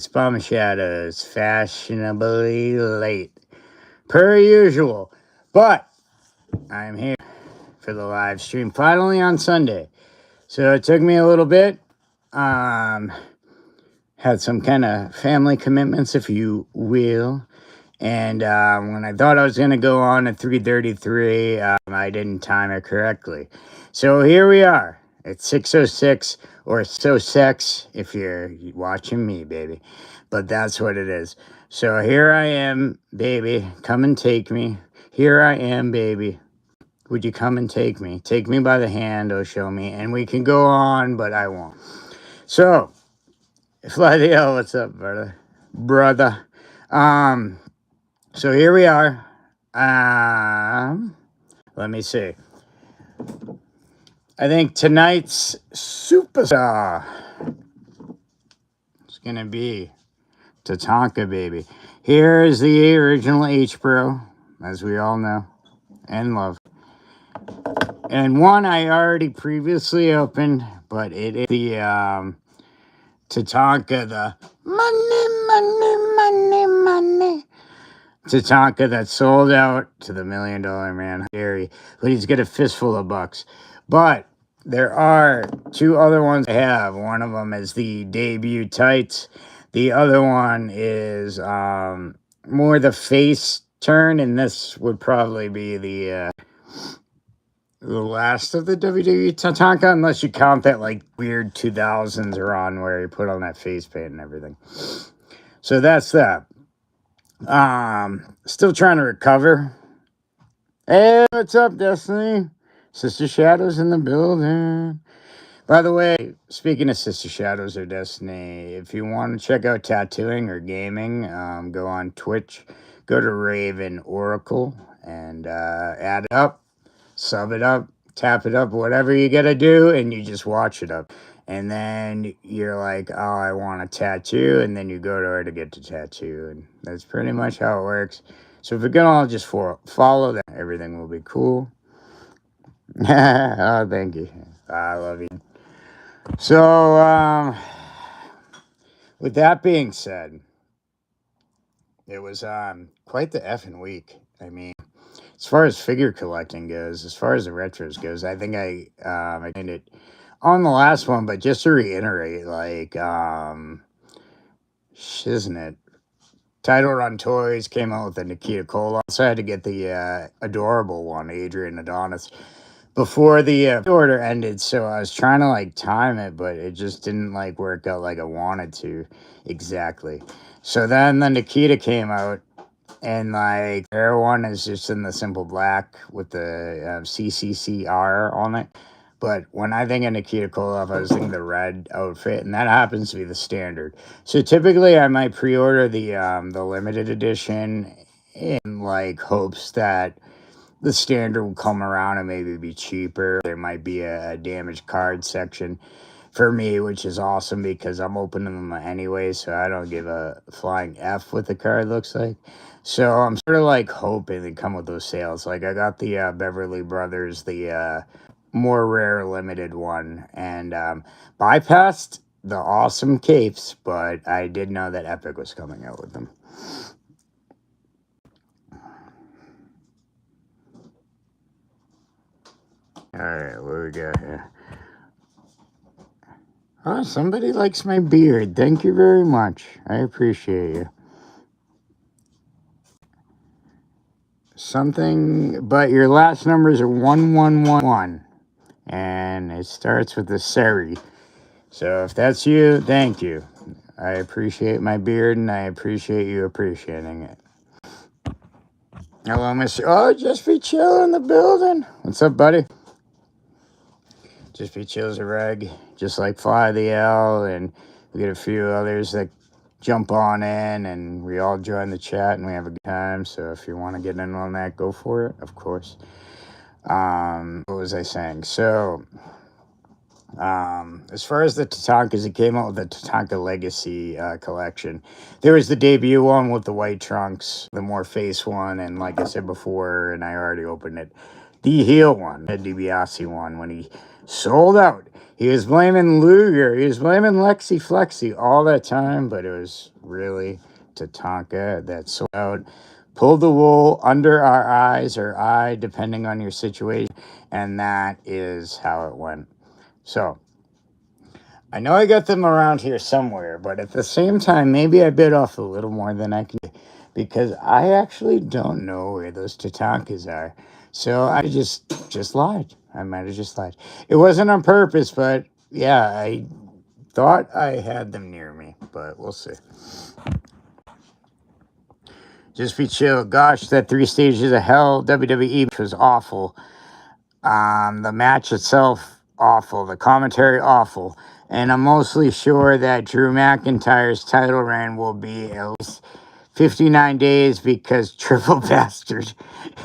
Spam Shadows, fashionably late, per usual. But I'm here for the live stream, finally on Sunday. So it took me a little bit. Had some kind of family commitments, if you will. And when I thought I was going to go on at 3:33, I didn't time it correctly. So here we are. It's 6:06 or so sex if you're watching me, baby. But that's what it is. So here I am, baby. Come and take me. Here I am, baby. Would you come and take me? Take me by the hand, oh, show me. And we can go on, but I won't. So, Fly the L, what's up, brother? Brother. So here we are. Let me see. I think tonight's superstar is going to be Tatanka, baby. Here is the original H-Bro, as we all know and love. And one I already previously opened, but it is the Tatanka, the money. Tatanka that sold out to the $1 Million Man, Gary, but he's got a fistful of bucks. But there are two other ones I have. One of them is the debut tights. The other one is more the face turn, and this would probably be the last of the WWE Tatanka, unless you count that like weird 2000s run where he put on that face paint and everything. So that's that. Still trying to recover. Hey, what's up, Destiny? Sister Shadows in the building. By the way, speaking of Sister Shadows or Destiny, if you want to check out tattooing or gaming, go on Twitch, go to Raven Oracle, and add it up, sub it up, tap it up, whatever you gotta do, and you just watch it up. And then you're like, oh, I want a tattoo. And then you go to her to get the tattoo. And that's pretty much how it works. So if you're going to all just follow that, everything will be cool. Oh, thank you. I love you. So, with that being said, it was quite the effing week. I mean, as far as figure collecting goes, as far as the retros goes, I think I did it on the last one, but just to reiterate, like, isn't it? Title Run Toys came out with the Nikita Koloff. So I had to get the adorable one, Adrian Adonis, before the order ended. So I was trying to like time it, but it just didn't like work out like I wanted to exactly. So then the Nikita came out, and like their one is just in the simple black with the CCCR on it. But when I think of Nikita Koloff, I was thinking the red outfit, and that happens to be the standard. So typically, I might pre-order the limited edition in like hopes that the standard will come around and maybe be cheaper. There might be a damaged card section for me, which is awesome because I'm opening them anyway, so I don't give a flying F what the card looks like. So I'm sort of like hoping they come with those sales. Like I got the Beverly Brothers, the more rare limited one, and bypassed the awesome capes, but I did know that Epic was coming out with them. Alright, what do we got here? Oh, somebody likes my beard. Thank you very much. I appreciate you. Something, but your last numbers are 1111. And it starts with a Seri. So if that's you, thank you. I appreciate my beard, and I appreciate you appreciating it. Hello, Mr. Oh, Just Be Chill in the building. What's up, buddy? Just Be Chill's a reg, just like Fly the L, and we get a few others that jump on in, and we all join the chat, and we have a good time. So if you want to get in on that, go for it, of course. What was I saying? So, as far as the Tatankas, it came out with the Tatanka Legacy collection. There was the debut one with the white trunks, the more face one, and like I said before, and I already opened it, the heel one, the DiBiase one, when he sold out. He was blaming Luger. He was blaming Lexi Flexi all that time, but it was really Tatanka that sold out. Pulled the wool under our eyes or eye, depending on your situation, and that is how it went. So, I know I got them around here somewhere, but at the same time, maybe I bit off a little more than I can, because I actually don't know where those Tatankas are. So I just lied. I might have just lied. It wasn't on purpose, but yeah, I thought I had them near me, but we'll see. Just be chill. Gosh, that 3 stages of hell WWE was awful. The match itself, awful. The commentary, awful. And I'm mostly sure that Drew McIntyre's title reign will be at least 59 days because Triple Bastard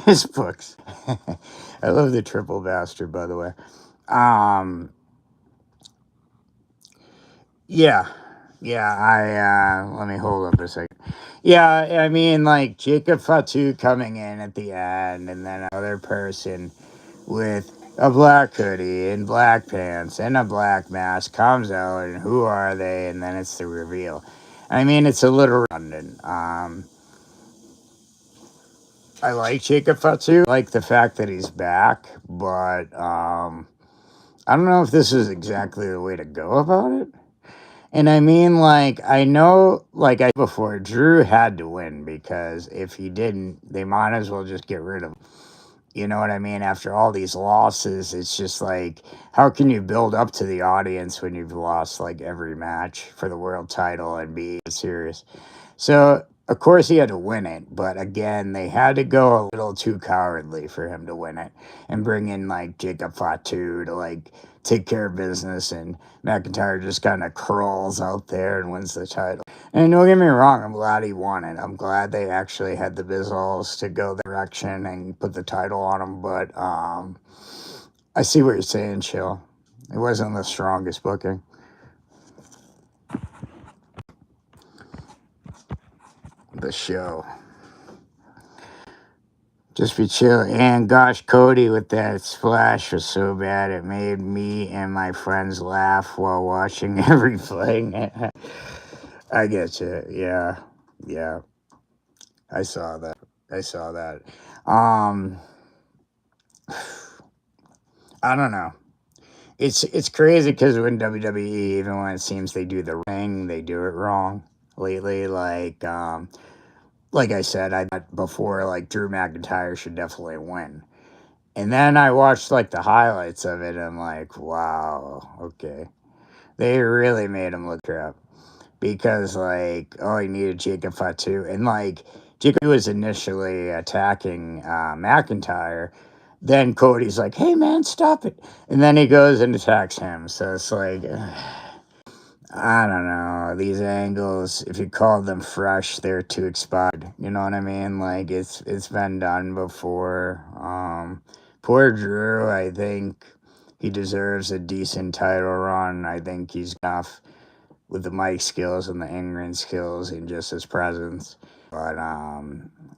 is booked. I love the Triple Bastard, by the way. Yeah. Let me hold up a second. Yeah, I mean, like, Jacob Fatu coming in at the end, and then another person with a black hoodie and black pants and a black mask comes out, and who are they? And then it's the reveal. I mean, it's a little redundant. I like Jacob Fatu. I like the fact that he's back, but I don't know if this is exactly the way to go about it. And I mean, like, I know, like I before, Drew had to win, because if he didn't, they might as well just get rid of him. You know what I mean? After all these losses, it's just like, how can you build up to the audience when you've lost like every match for the world title and be serious? So, of course, he had to win it. But again, they had to go a little too cowardly for him to win it and bring in like Jacob Fatu to like take care of business. And McIntyre just kind of crawls out there and wins the title. And don't get me wrong, I'm glad he won it. I'm glad they actually had the visuals to go the direction and put the title on him. But I see what you're saying, Chill. It wasn't the strongest booking. The show. Just be chill. And gosh, Cody with that splash was so bad it made me and my friends laugh while watching everything. I get you. Yeah. I saw that. I don't know. It's crazy because when WWE, even when it seems they do the ring, they do it wrong lately. Like I said, I thought before, like, Drew McIntyre should definitely win. And then I watched like the highlights of it, and I'm like, wow, okay. They really made him look crap. Because, like, oh, he needed Jacob Fatu. And, like, Jacob was initially attacking McIntyre. Then Cody's like, hey, man, stop it. And then he goes and attacks him. So it's like, I don't know. These angles, if you call them fresh, they're too expired. You know what I mean? Like, it's been done before. Poor Drew, I think he deserves a decent title run. I think he's enough with the mic skills and the in-ring skills and just his presence. But,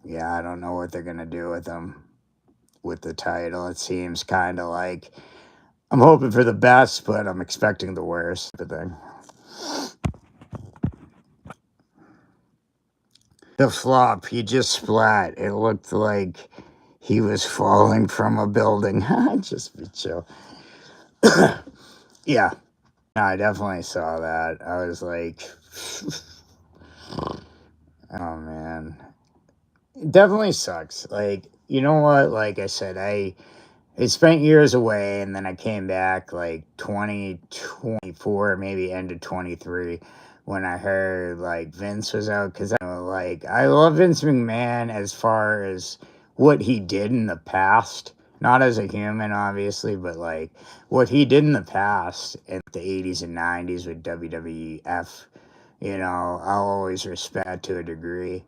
yeah, I don't know what they're going to do with him with the title. It seems kind of like I'm hoping for the best, but I'm expecting the worst. Thing. The flop, he just splat. It looked like he was falling from a building. Just be chill. Yeah. No, I definitely saw that. I was like, oh man. It definitely sucks. Like, you know what? Like I said, I spent years away, and then I came back like 2024, maybe end of 23, when I heard like Vince was out. Because I love Vince McMahon as far as what he did in the past. Not as a human, obviously, but like what he did in the past in the 80s and 90s with WWF. You know, I'll always respect to a degree.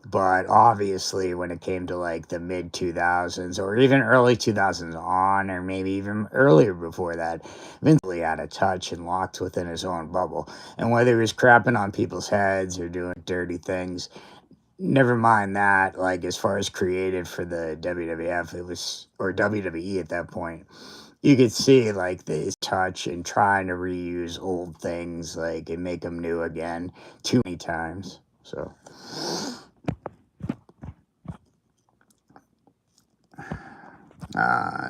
But obviously, when it came to like the mid 2000s or even early 2000s on, or maybe even earlier before that, Vince really had a touch and locked within his own bubble. And whether he was crapping on people's heads or doing dirty things, never mind that. Like, as far as creative for the WWF, it was, or WWE at that point, you could see like this touch and trying to reuse old things like and make them new again too many times. So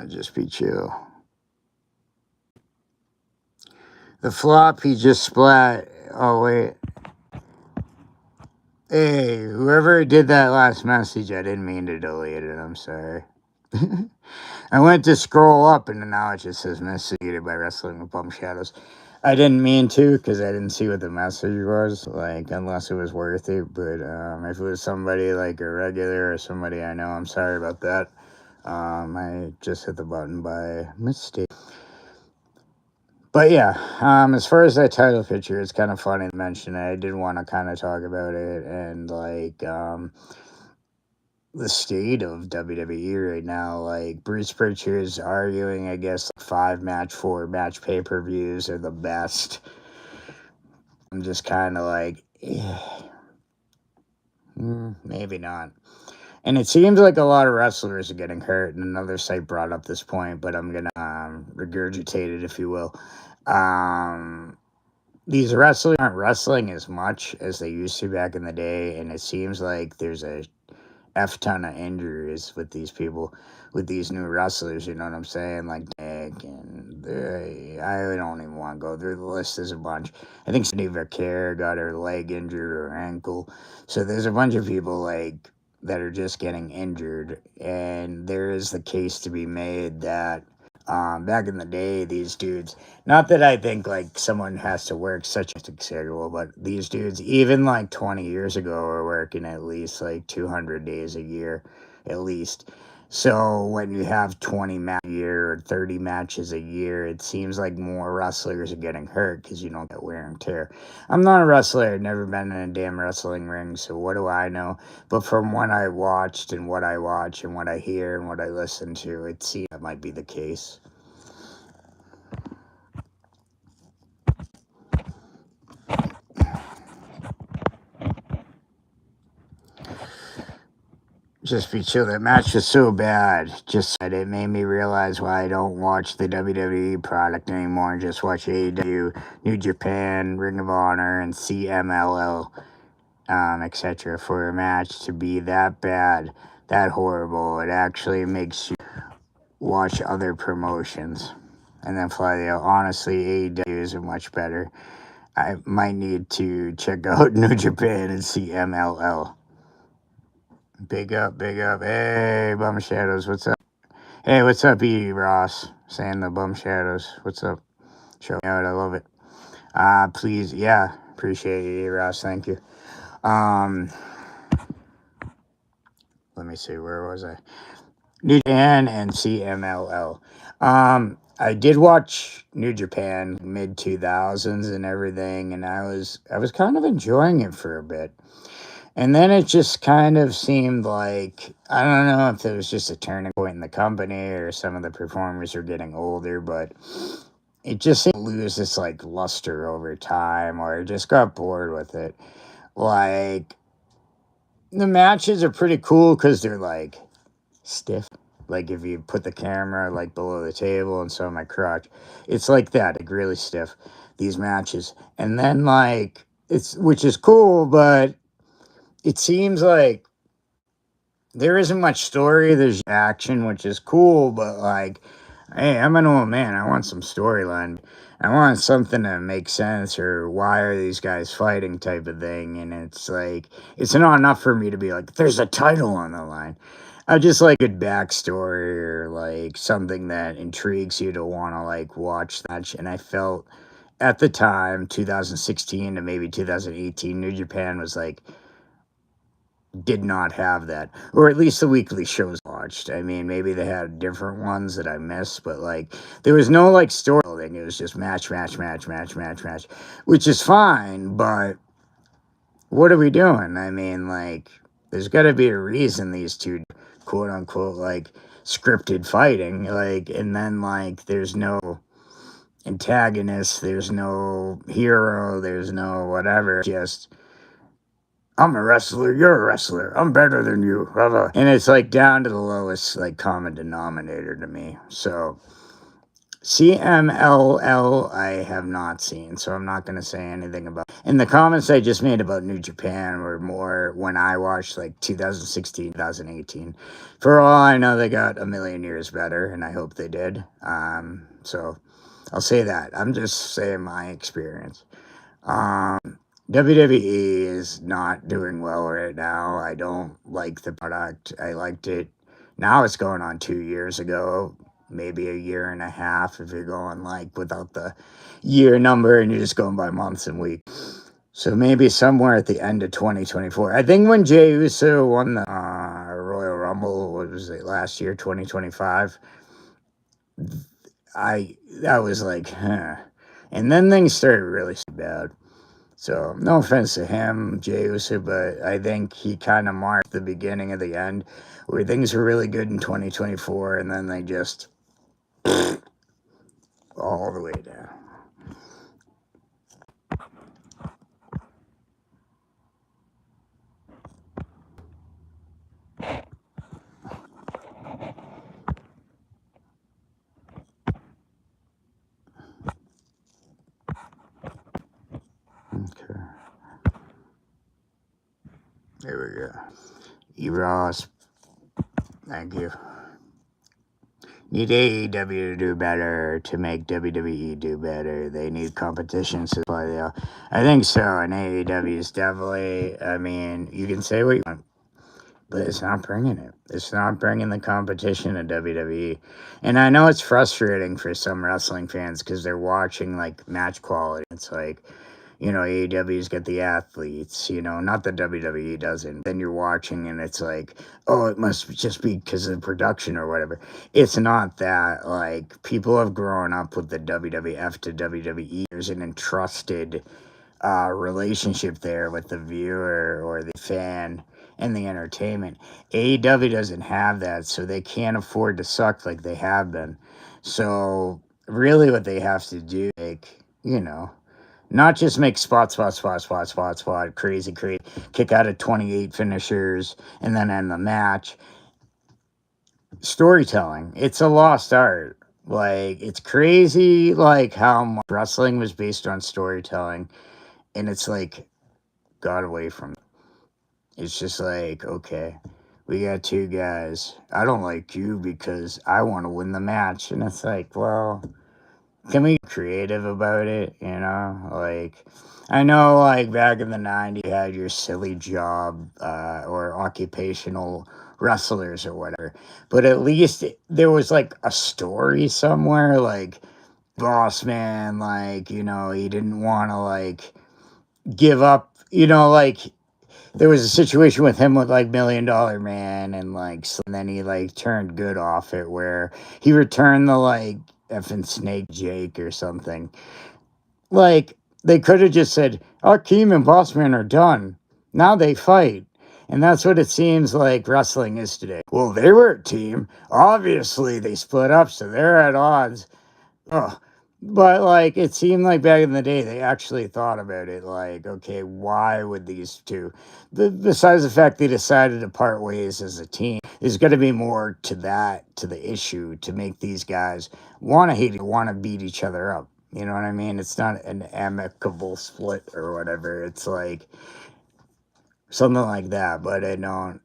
just be chill. The flop he just splat. Oh wait. Hey, whoever did that last message, I didn't mean to delete it. I'm sorry. I went to scroll up and now it just says message by Wrestling with Bum Shadows. I didn't mean to because I didn't see what the message was, like, unless it was worth it. But if it was somebody like a regular or somebody I know, I'm sorry about that. I just hit the button by mistake. But yeah, as far as that title picture, it's kind of funny to mention it. I did want to kind of talk about it and like the state of WWE right now. Like Bruce Pritchard's arguing, I guess, like 5-match, 4-match pay-per-views are the best. I'm just kind of like, maybe not. And it seems like a lot of wrestlers are getting hurt. And another site brought up this point, but I'm gonna regurgitate it, if you will. These wrestlers aren't wrestling as much as they used to back in the day, and it seems like there's a F ton of injuries with these people, with these new wrestlers, you know what I'm saying? Like Nick, and I don't even want to go through the list. There's a bunch. I think Cindy Vaquer got her leg injured or ankle. So there's a bunch of people like that are just getting injured, and there is the case to be made that back in the day, these dudes, not that I think like someone has to work such a schedule, but these dudes, even like 20 years ago, were working at least like 200 days a year, at least. So when you have 20 matches a year or 30 matches a year, it seems like more wrestlers are getting hurt because you don't get wear and tear. I'm not a wrestler. I've never been in a damn wrestling ring, so what do I know? But from what I watched and what I watch and what I hear and what I listen to, it seems that might be the case. Just be chill. That match was so bad. Just it made me realize why I don't watch the WWE product anymore and just watch AEW, New Japan, Ring of Honor, and CMLL, etc. For a match to be that bad, that horrible. It actually makes you watch other promotions and then fly the. Honestly, AEW is much better. I might need to check out New Japan and CMLL. Big up, big up. Hey, Bum Shadows, what's up? Hey, what's up, E. Ross? Saying the Bum Shadows. What's up? Show me out, I love it. Please, yeah, appreciate it, E. Ross, thank you. Let me see, where was I? New Japan and CMLL. I did watch New Japan mid-2000s and everything, and I was kind of enjoying it for a bit. And then it just kind of seemed like, I don't know if it was just a turning point in the company or some of the performers are getting older, but it just seemed to lose this like luster over time, or I just got bored with it. Like, the matches are pretty cool because they're like stiff. Like if you put the camera like below the table and so my crotch, it's like that, like really stiff, these matches. And then like, which is cool, but it seems like there isn't much story. There's action, which is cool, but like, hey, I'm an old man. I want some storyline. I want something to make sense, or why are these guys fighting type of thing. And it's like, it's not enough for me to be like, there's a title on the line. I just like a good backstory or like something that intrigues you to want to like watch that. And I felt at the time, 2016 to maybe 2018, New Japan was like, did not have that, or at least the weekly shows watched. I mean, maybe they had different ones that I missed, but like there was no like story building. It was just match, which is fine. But what are we doing? I mean, like there's got to be a reason these two quote unquote like scripted fighting, like, and then like there's no antagonist, there's no hero, there's no whatever. Just I'm a wrestler, you're a wrestler, I'm better than you. And it's like down to the lowest like common denominator to me. So CMLL I have not seen, so I'm not going to say anything about. And the comments I just made about New Japan were more when I watched like 2016, 2018. For all I know, they got a million years better, and I hope they did. So I'll say that. I'm just saying my experience. WWE is not doing well right now. I don't like the product. I liked it. Now it's going on 2 years ago, maybe a year and a half if you're going like without the year number and you're just going by months and weeks. So maybe somewhere at the end of 2024. I think when Jey Uso won the Royal Rumble, what was it, last year, 2025? That was like, huh. And then things started really bad. So, no offense to him, Jey Uso, but I think he kind of marked the beginning of the end where things were really good in 2024 and then they just all the way down. Okay. There we go. E-Ross, thank you. Need AEW to do better to make WWE do better. They need competition to play the. I think so, and AEW is definitely. I mean, you can say what you want, but it's not bringing it. It's not bringing the competition to WWE. And I know it's frustrating for some wrestling fans because they're watching like match quality. It's like, AEW's got the athletes, not that WWE doesn't. Then you're watching and it's like, oh, it must just be because of the production or whatever. It's not that. Like, people have grown up with the WWF to WWE. There's an entrusted relationship there with the viewer or the fan and the entertainment. AEW doesn't have that, so they can't afford to suck like they have been. So really what they have to do, like, not just make spot, crazy, kick out of 28 finishers and then end the match. Storytelling. It's a lost art. Like, it's crazy, like, how much wrestling was based on storytelling, and it's, like, got away from it. It's just like, okay, we got two guys. I don't like you because I want to win the match. And it's like, well, can we be creative about it? Like, I know, like, back in the 90s, you had your silly job or occupational wrestlers or whatever. But at least there was, like, a story somewhere. Like, Boss Man, like, he didn't want to, like, give up, like, there was a situation with him with like Million Dollar Man and like, so then he like turned good off it where he returned the like effing Snake Jake or something. Like, they could have just said, Akeem and Bossman are done. Now they fight. And that's what it seems like wrestling is today. Well, they were a team. Obviously, they split up, so they're at odds. Oh, but like it seemed like back in the day they actually thought about it. Like, okay, why would these two? Besides the fact they decided to part ways as a team, there's got to be more to the issue to make these guys want to hate, want to beat each other up. You know what I mean? It's not an amicable split or whatever. It's like something like that, but I don't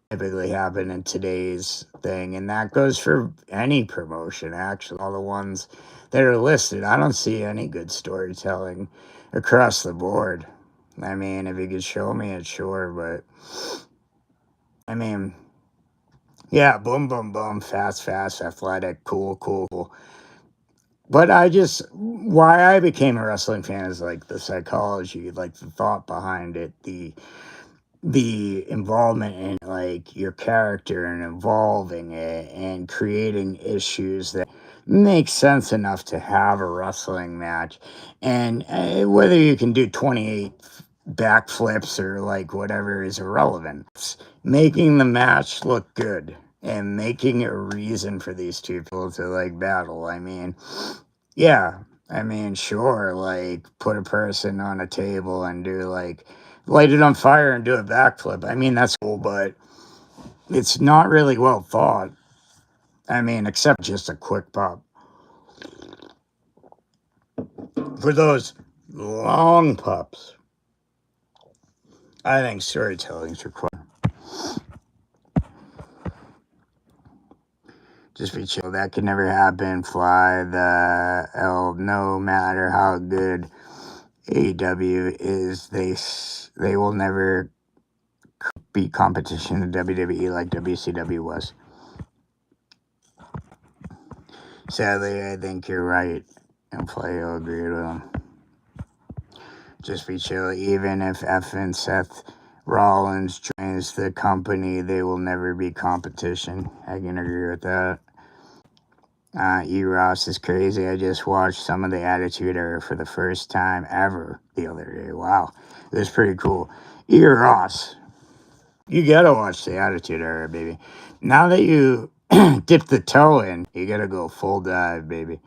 typically happen in today's thing, and that goes for any promotion. Actually, all the ones that are listed, I don't see any good storytelling across the board. I mean, if you could show me it, sure, but I mean, yeah, boom, boom, boom, fast, athletic, cool. But why I became a wrestling fan is like the psychology, like the thought behind it, the involvement in like your character and evolving it and creating issues that make sense enough to have a wrestling match. And whether you can do 28 backflips or like whatever is irrelevant. It's making the match look good and making a reason for these two people to like battle. I mean, yeah, I mean, sure, like put a person on a table and do like light it on fire and do a backflip. I mean, that's cool, but it's not really well thought. I mean, except just a quick pop. for those long pups. I think storytelling's required. Just be chill. That could never happen. Fly the L. No matter how good AEW is, they will never be competition to WWE like WCW was. Sadly, I think you're right. And Flair agreed with him. Just be chill. Even if F and Seth Rollins joins the company, they will never be competition. I can agree with that. E-Ross is crazy. I just watched some of the Attitude Era for the first time ever the other day. Wow. It was pretty cool. E-Ross, you gotta watch the Attitude Era, baby. Now that you dip the toe in, you gotta go full dive, baby.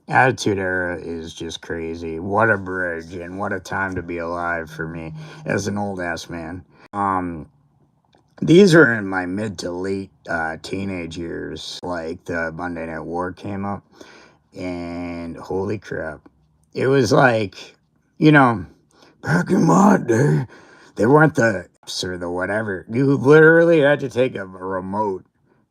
Attitude Era is just crazy. What a bridge and what a time to be alive for me as an old ass man. These are in my mid to late teenage years. Like the Monday Night War came up, and holy crap, it was like, you know, back in my day, they weren't the apps or the whatever. You literally had to take a remote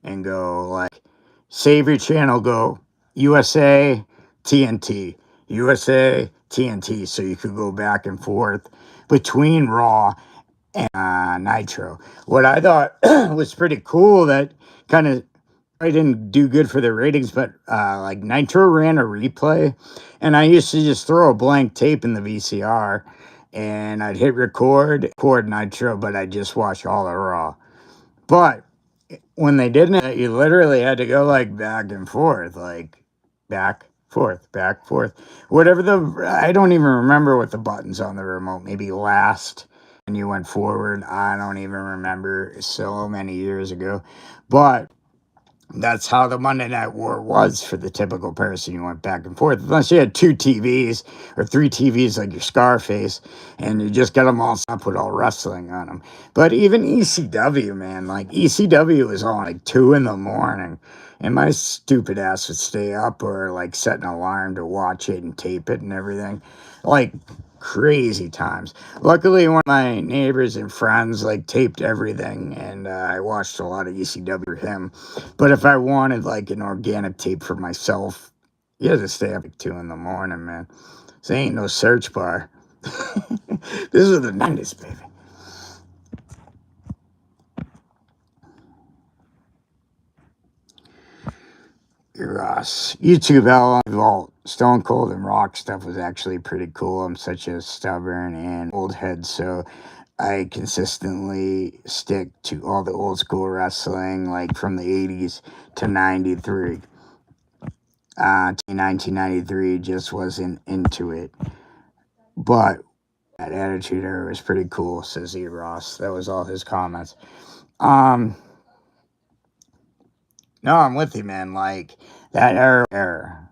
and go like, save your channel, go USA TNT, USA TNT, so you could go back and forth between Raw and Nitro. What I thought was pretty cool that kind of I didn't do good for the ratings, but like Nitro ran a replay, and I used to just throw a blank tape in the VCR, and I'd hit record Nitro, but I just watch all the Raw. But when they didn't, you literally had to go like back and forth, like back, forth, whatever I don't even remember what the buttons on the remote, maybe last, and you went forward. I don't even remember, so many years ago, but that's how the Monday Night War was for the typical person. You went back and forth, unless you had 2 TVs or 3 TVs like your Scarface, and you just got them all set up with all wrestling on them. But even ECW, man, like ECW was on like 2 in the morning, and my stupid ass would stay up or like set an alarm to watch it and tape it and everything. Like crazy times. Luckily, one of my neighbors and friends like taped everything, and I watched a lot of ECW for him. But if I wanted like an organic tape for myself, you had to stay up at 2 in the morning, man. This ain't no search bar. This is the 90s, baby. Ross. YouTube Vault, Stone Cold and Rock stuff was actually pretty cool. I'm such a stubborn and old head, so I consistently stick to all the old school wrestling, like from the 80s to 93. 1993 just wasn't into it. But that Attitude Era was pretty cool, says E. Ross. That was all his comments. No, I'm with you, man. Like, that era,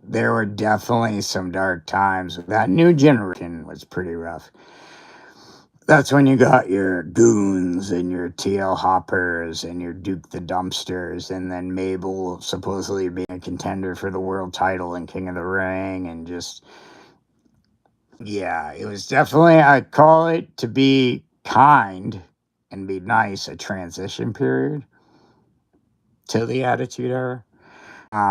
there were definitely some dark times. That new generation was pretty rough. That's when you got your Goons and your TL Hoppers and your Duke the Dumpsters, and then Mabel supposedly being a contender for the world title and King of the Ring, and just, yeah, it was definitely, I'd call it, to be kind and be nice, a transition period to the Attitude Era.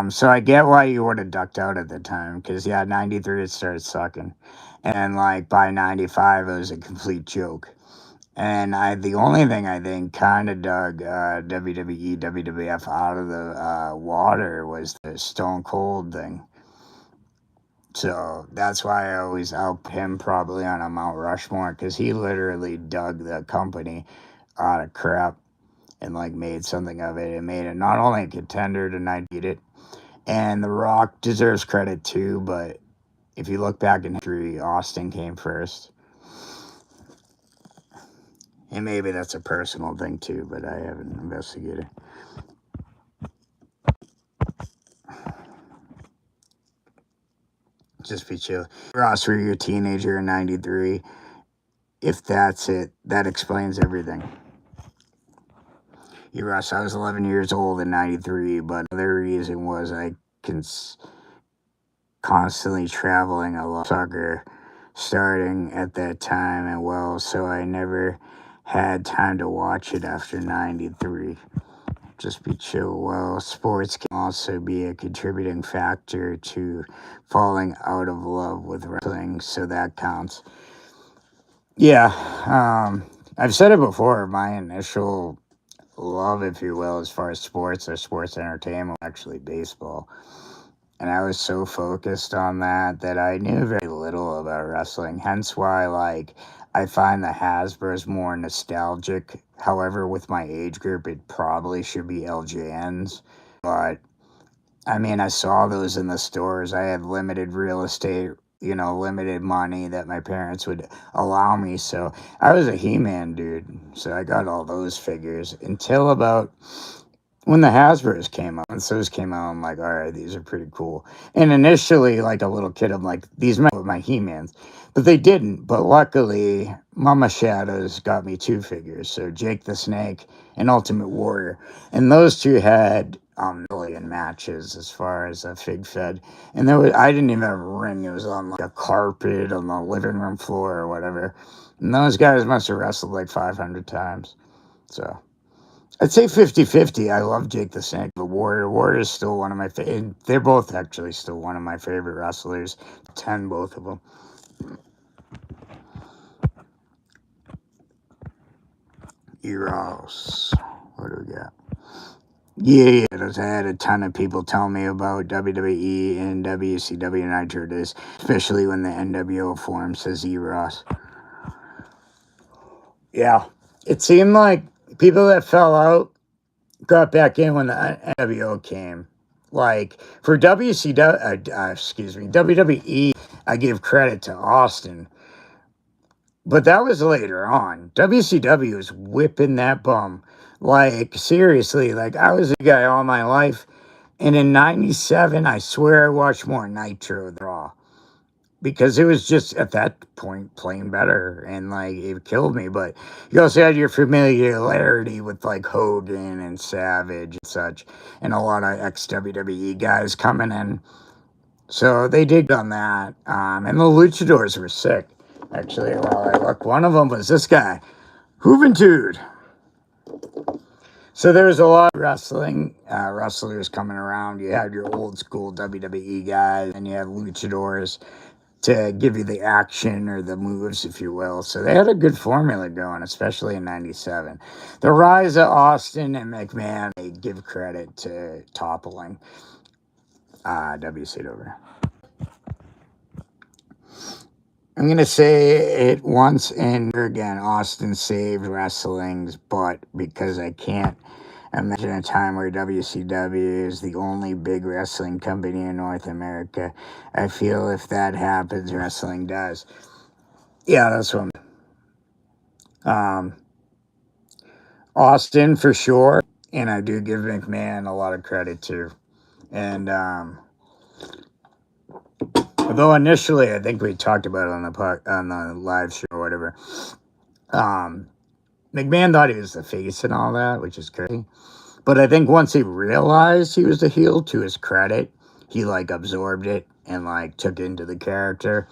So I get why you would have ducked out at the time, because, yeah, 93 it started sucking. And, like, by 95 it was a complete joke. And the only thing I think kind of dug WWE, WWF out of the water was the Stone Cold thing. So that's why I always out him probably on a Mount Rushmore, because he literally dug the company out of crap and like made something of it. It made it not only a contender to not beat it, and The Rock deserves credit too, but if you look back in history, Austin came first. And maybe that's a personal thing too, but I haven't investigated. Just be chill. Ross, were you a teenager in 93? If that's it, that explains everything. Ross, I was 11 years old in 93, but the other reason was constantly traveling a lot. Soccer starting at that time, and well, so I never had time to watch it after 93. Just be chill. Well, sports can also be a contributing factor to falling out of love with wrestling, so that counts. Yeah, I've said it before. My initial love, if you will, as far as sports or sports entertainment, was actually baseball. And I was so focused on that I knew very little about wrestling. Hence why, like, I find the Hasbro's more nostalgic. However, with my age group, it probably should be LJNs. But, I mean, I saw those in the stores. I had limited real estate, limited money that my parents would allow me. So I was a He-Man dude. So I got all those figures until about when the Hasbro's came out, and those came out, I'm like, all right, these are pretty cool. And initially, like a little kid, I'm like, these might be my He-Mans. But they didn't. But luckily, Mama Shadows got me 2 figures. So Jake the Snake and Ultimate Warrior. And those 2 had million matches as far as a fig fed. And I didn't even have a ring. It was on like a carpet on the living room floor or whatever. And those guys must have wrestled like 500 times. So I'd say 50-50. I love Jake the Snake. The Warrior is still one of my favorite. They're both actually still one of my favorite wrestlers. 10, both of them. Eros. What do we got? Yeah, I had a ton of people tell me about WWE and WCW Nitro Days, especially when the NWO forum says Eros. Yeah, it seemed like people that fell out got back in when the NWO came. Like for WWE, I give credit to Austin, but that was later on. WCW was whipping that bum. Like seriously, like I was a guy all my life, and in '97, I swear I watched more Nitro than Raw. Because it was just at that point playing better, and like it killed me. But you also had your familiarity with like Hogan and Savage and such, and a lot of ex WWE guys coming in. So they did on that, and the Luchadors were sick. Actually, while I look, one of them was this guy, Juventud. So there was a lot of wrestlers coming around. You had your old school WWE guys, and you had Luchadors to give you the action or the moves, if you will. So they had a good formula going, especially in '97. The rise of Austin and McMahon, they give credit to toppling WCW. I'm going to say it once and again, Austin saved wrestling's butt, because I can't imagine a time where WCW is the only big wrestling company in North America. I feel if that happens, wrestling does. Yeah, that's what Austin for sure, and I do give McMahon a lot of credit too. And although initially, I think we talked about it on the live show or whatever, McMahon thought he was the face and all that, which is crazy. But I think once he realized he was the heel, to his credit, he like absorbed it and like took into the character.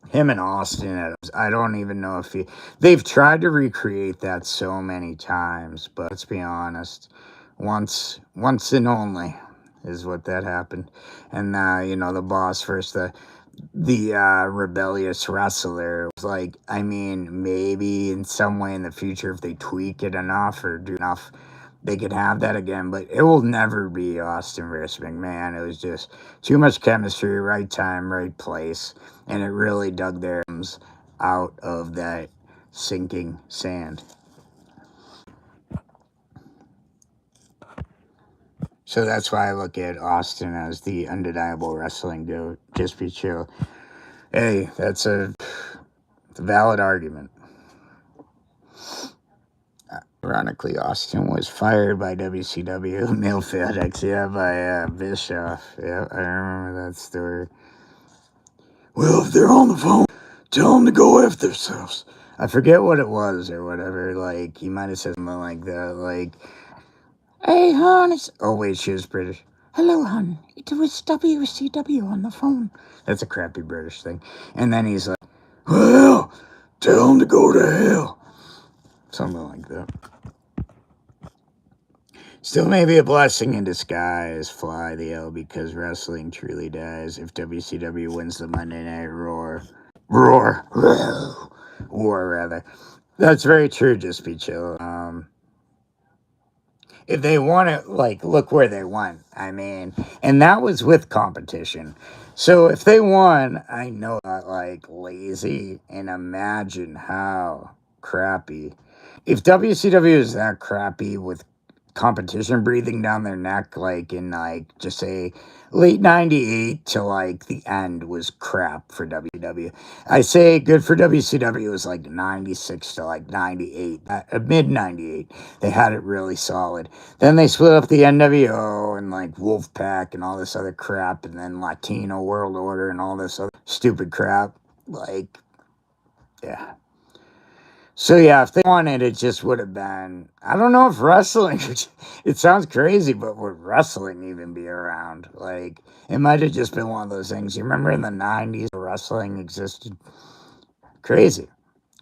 Him and Austin, I don't even know if they've tried to recreate that so many times, but let's be honest, once and only is what that happened. And the boss versus the rebellious wrestler was like, I mean, maybe in some way in the future, if they tweak it enough or do enough, they could have that again, but it will never be Austin versus McMahon. It was just too much chemistry, right time, right place, and it really dug their arms out of that sinking sand. So that's why I look at Austin as the undeniable wrestling goat. Just be chill. Hey, that's a valid argument. Ironically, Austin was fired by WCW, male FedEx, by Bischoff. Yeah, I remember that story. Well, if they're on the phone, tell them to go F themselves. I forget what it was or whatever. Like, he might have said something like that. Like, hey, hon. Oh, wait, she was British. hello, hon. It was WCW on the phone. That's a crappy British thing. And then he's like, well, tell him to go to hell. Something like that. Still may be a blessing in disguise, fly the L, because wrestling truly dies if WCW wins the Monday Night Roar. War, rather. That's very true, just be chill. If they want to, like, look where they went. I mean, and that was with competition. So if they won, I know not like lazy, and imagine how crappy. If WCW is that crappy with competition breathing down their neck, like in like just say late 98 to like the end was crap for WW. I say good for WCW was like 96 to like 98, mid 98. They had it really solid. Then they split up the NWO and like Wolfpack and all this other crap, and then Latino World Order and all this other stupid crap. Like, yeah. So yeah, if they wanted, it just would have been. I don't know if wrestling. It sounds crazy, but would wrestling even be around? Like, it might have just been one of those things. You remember in the '90s, wrestling existed. Crazy,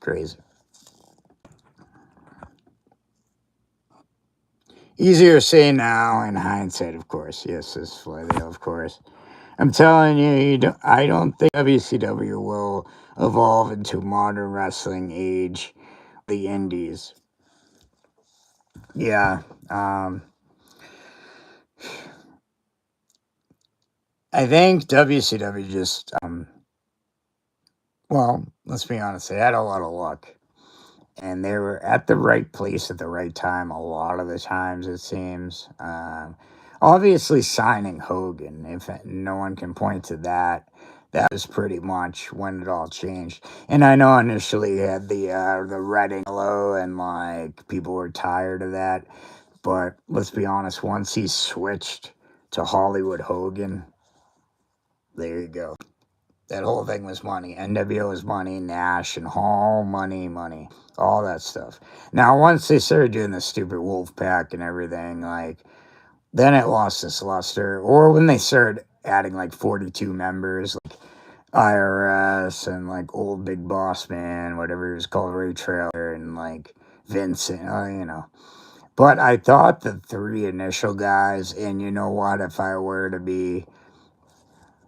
crazy. Easier to say now in hindsight, of course. Yes, this Flathead, of course. I'm telling you, I don't think WCW will evolve into modern wrestling age. The Indies. Yeah. I think WCW just, well, let's be honest, they had a lot of luck. And they were at the right place at the right time a lot of the times, it seems. Obviously, signing Hogan, if no one can point to that, that was pretty much when it all changed. And I know initially you had the red and yellow, and like people were tired of that. But let's be honest, once he switched to Hollywood Hogan, there you go. That whole thing was money. NWO was money, Nash and Hall, money, all that stuff. Now, once they started doing the stupid Wolfpack and everything, like, then it lost its luster. Or when they started adding like 42 members, like IRS and like Old Big Boss Man, whatever he was called, Ray Trailer, and like Vincent, you know. But I thought the three initial guys, and you know what, if I were to be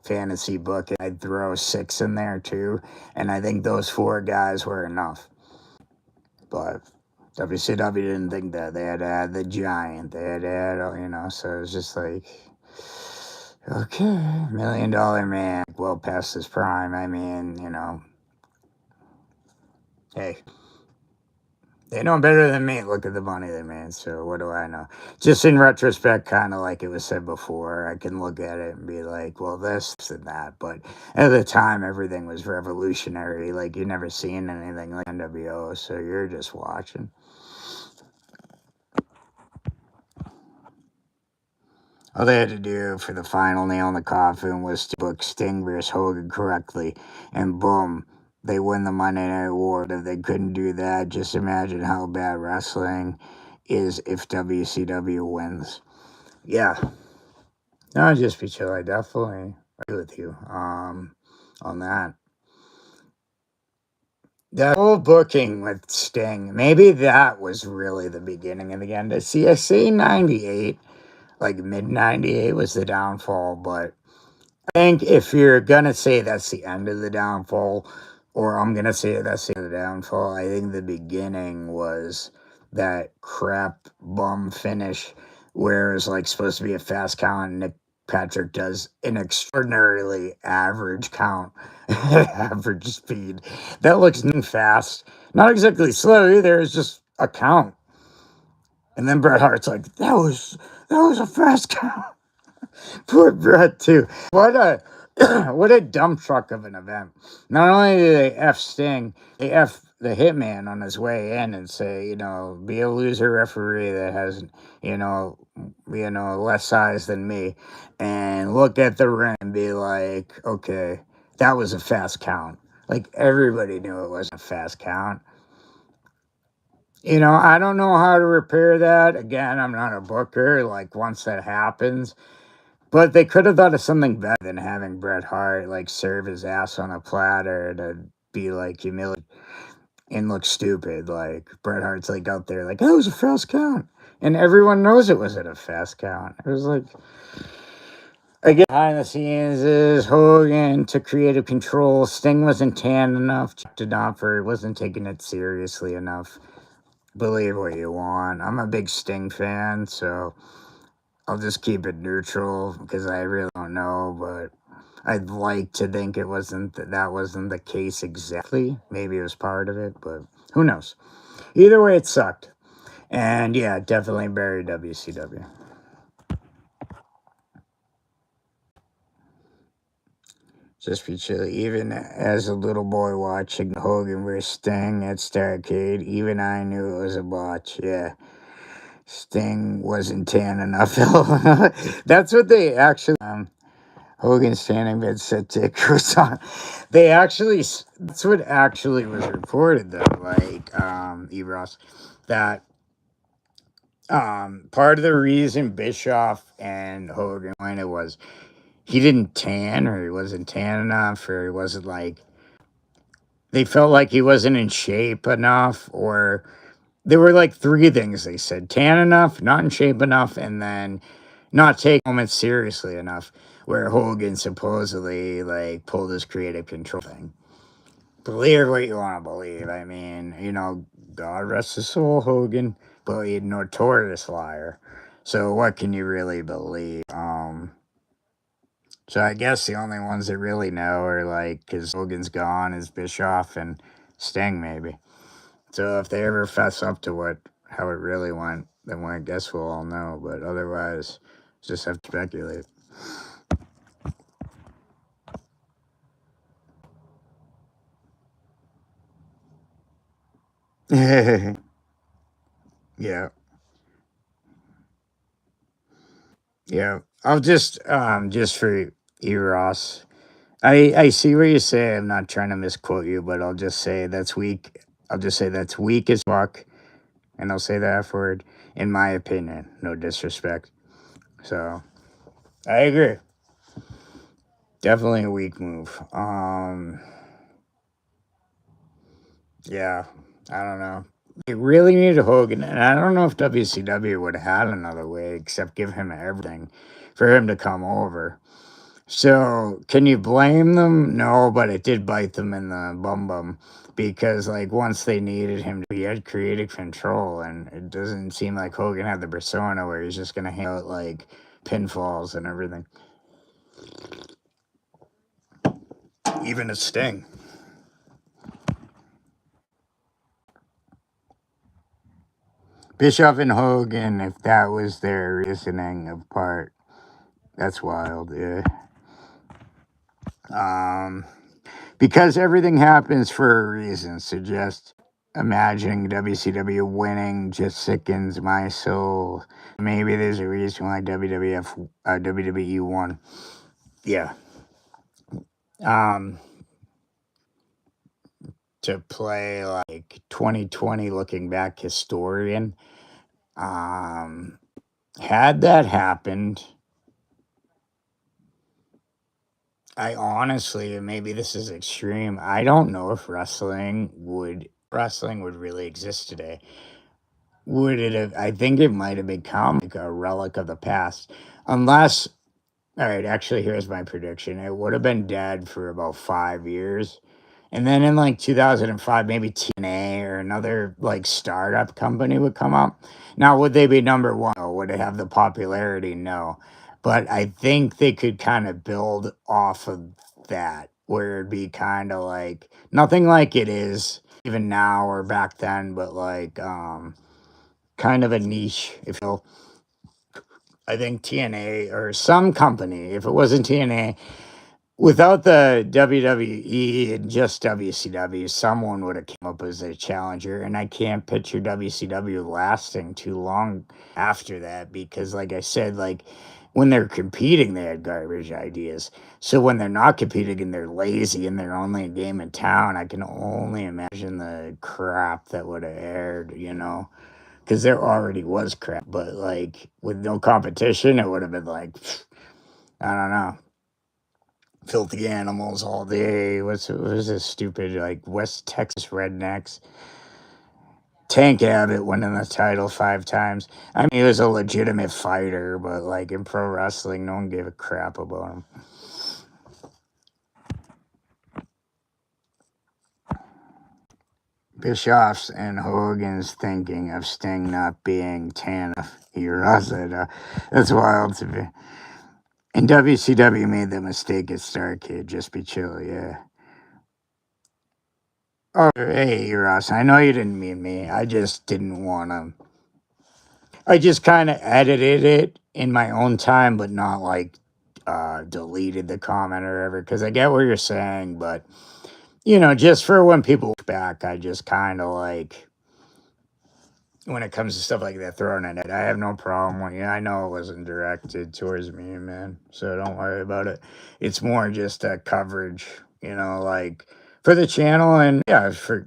fantasy book, I'd throw 6 in there too, and I think those 4 guys were enough. But WCW didn't think that. They had to add the Giant. They had to add, you know, so it was just like, okay, $1 Million Man, well past his prime. I mean, you know, hey, they know better than me. Look at the money they made. So what do I know? Just in retrospect, kind of like it was said before, I can look at it and be like, well, this and that. But at the time, everything was revolutionary. Like, you never seen anything like NWO, so you're just watching. All they had to do for the final nail in the coffin was to book Sting versus Hogan correctly, and boom, they win the Monday Night War. If they couldn't do that, just imagine how bad wrestling is if WCW wins. Yeah. No, just be chill. I definitely agree with you on that. That whole booking with Sting, maybe that was really the beginning of the end. See, I say 98, like mid 98 was the downfall, but I think if you're going to say that's the end of the downfall, or I'm going to say that's the end of the downfall, I think the beginning was that crap bum finish where it was like supposed to be a fast count, and Nick Patrick does an extraordinarily average count, average speed. That looks fast. Not exactly slow either, it's just a count. And then Bret Hart's like, that was a fast count. Poor Brett too. What a what a dump truck of an event. Not only do they F Sting, they F the hitman on his way in and say, you know, be a loser referee that has, you know, less size than me, and look at the ring and be like, okay, that was a fast count. Like, everybody knew it wasn't a fast count. You know, I don't know how to repair that. Again, I'm not a booker. Like, once that happens, But they could have thought of something better than having Bret Hart like serve his ass on a platter to be like humiliated and look stupid. Like Bret Hart's like out there like, oh, it was a fast count. And everyone knows it wasn't a fast count. It was like, again, behind the scenes is Hogan took creative control. Sting wasn't tan enough, checked enough, or wasn't taking it seriously enough. Believe what you want. I'm a big Sting fan, so I'll just keep it neutral because I really don't know, but I'd like to think it wasn't that wasn't the case exactly. Maybe it was part of it, but who knows? Either way, it sucked. And yeah, definitely bury WCW. Just be chilly. Even as a little boy watching Hogan vs. Sting at Starrcade, even I knew it was a botch. Yeah. Sting wasn't tan enough. That's what they actually. Hogan standing bed said to croissant. They actually. That's what actually was reported though. Like Ebros, that part of the reason Bischoff and Hogan went it was he didn't tan or he wasn't tan enough or he wasn't like they felt like he wasn't in shape enough or there were like three things they said: tan enough, not in shape enough, and then not take moments seriously enough. Where Hogan supposedly like pulled his creative control thing. Believe what you want to believe. I mean, you know, God rest his soul, Hogan, but he's a notorious liar. So what can you really believe? So I guess the only ones that really know are like, because Hogan's gone, is Bischoff and Sting maybe. So if they ever fess up to how it really went, then I guess we'll all know. But otherwise, just have to speculate. Yeah, yeah. I'll just for you, Ross. I see what you say. I'm not trying to misquote you, but I'll just say that's weak. I'll just say that's weak as fuck, and I'll say the F word, in my opinion. No disrespect. So I agree. Definitely a weak move. Yeah, I don't know. They really needed Hogan, and I don't know if WCW would have had another way except give him everything for him to come over. So, can you blame them? No, but it did bite them in the bum because, like, once they needed him to be, he had creative control, and it doesn't seem like Hogan had the persona where he's just gonna hang out like pinfalls and everything, even a Sting. Bischoff and Hogan, if that was their reasoning of part, that's wild, yeah. Um, because everything happens for a reason. So just imagining WCW winning just sickens my soul. Maybe there's a reason why WWE won. Yeah. Um, to play like 2020 looking back historian. Um, had that happened, I honestly, and maybe this is extreme, I don't know if wrestling would really exist today. Would it have? I think it might have become like a relic of the past, unless. All right, actually, here's my prediction. It would have been dead for about 5 years, and then in like 2005, maybe TNA or another like startup company would come up. Now, would they be number one? Or would it have the popularity? No. But I think they could kind of build off of that, where it'd be kind of like nothing like it is even now or back then, but like kind of a niche, if you will. I think TNA or some company, if it wasn't TNA, without the WWE and just WCW, someone would have come up as a challenger, and I can't picture WCW lasting too long after that because, like I said, like when they're competing, they had garbage ideas. So when they're not competing and they're lazy and they're only a game in town, I can only imagine the crap that would have aired, because there already was crap, but like with no competition, it would have been like I don't know. Filthy animals all day. What was this stupid, like, West Texas rednecks? Tank Abbott winning the title 5 times. I mean, he was a legitimate fighter, but, like, in pro wrestling, no one gave a crap about him. Bischoff's and Hogan's thinking of Sting not being Tanner. That's wild to me. And WCW made the mistake at Starrcade. Just be chill, yeah. Oh, hey, Ross, I know you didn't mean me. I just didn't want to. I just kind of edited it in my own time, but not like deleted the comment or whatever, because I get what you're saying, but, you know, just for when people look back, I just kind of like, when it comes to stuff like that, throwing in it, I have no problem with you. I know it wasn't directed towards me, man, so don't worry about it. It's more just a coverage, you know, like for the channel and yeah, for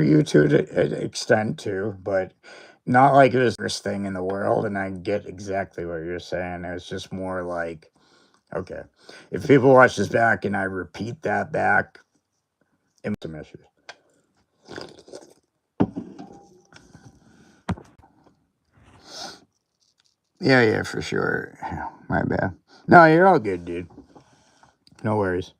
you to an extent too, but not like it was the worst thing in the world. And I get exactly what you're saying. It was just more like, okay, if people watch this back and I repeat that back, it's some issues. Yeah, for sure. My bad. No, you're all good, dude. No worries.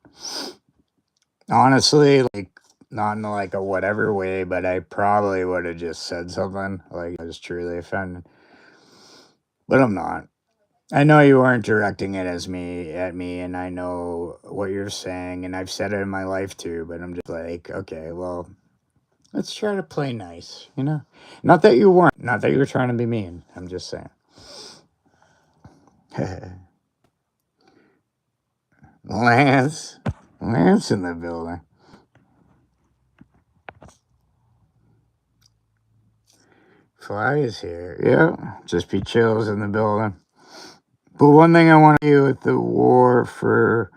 Honestly, like, not in like a whatever way, but I probably would have just said something like I was truly offended. But I'm not. I know you weren't directing it as me at me, and I know what you're saying, and I've said it in my life too, but I'm just like, okay, well, let's try to play nice, you know? Not that you weren't, not that you were trying to be mean. I'm just saying. Lance in the building. Fly is here. Yeah, just be chills in the building. But one thing I want to do with the war for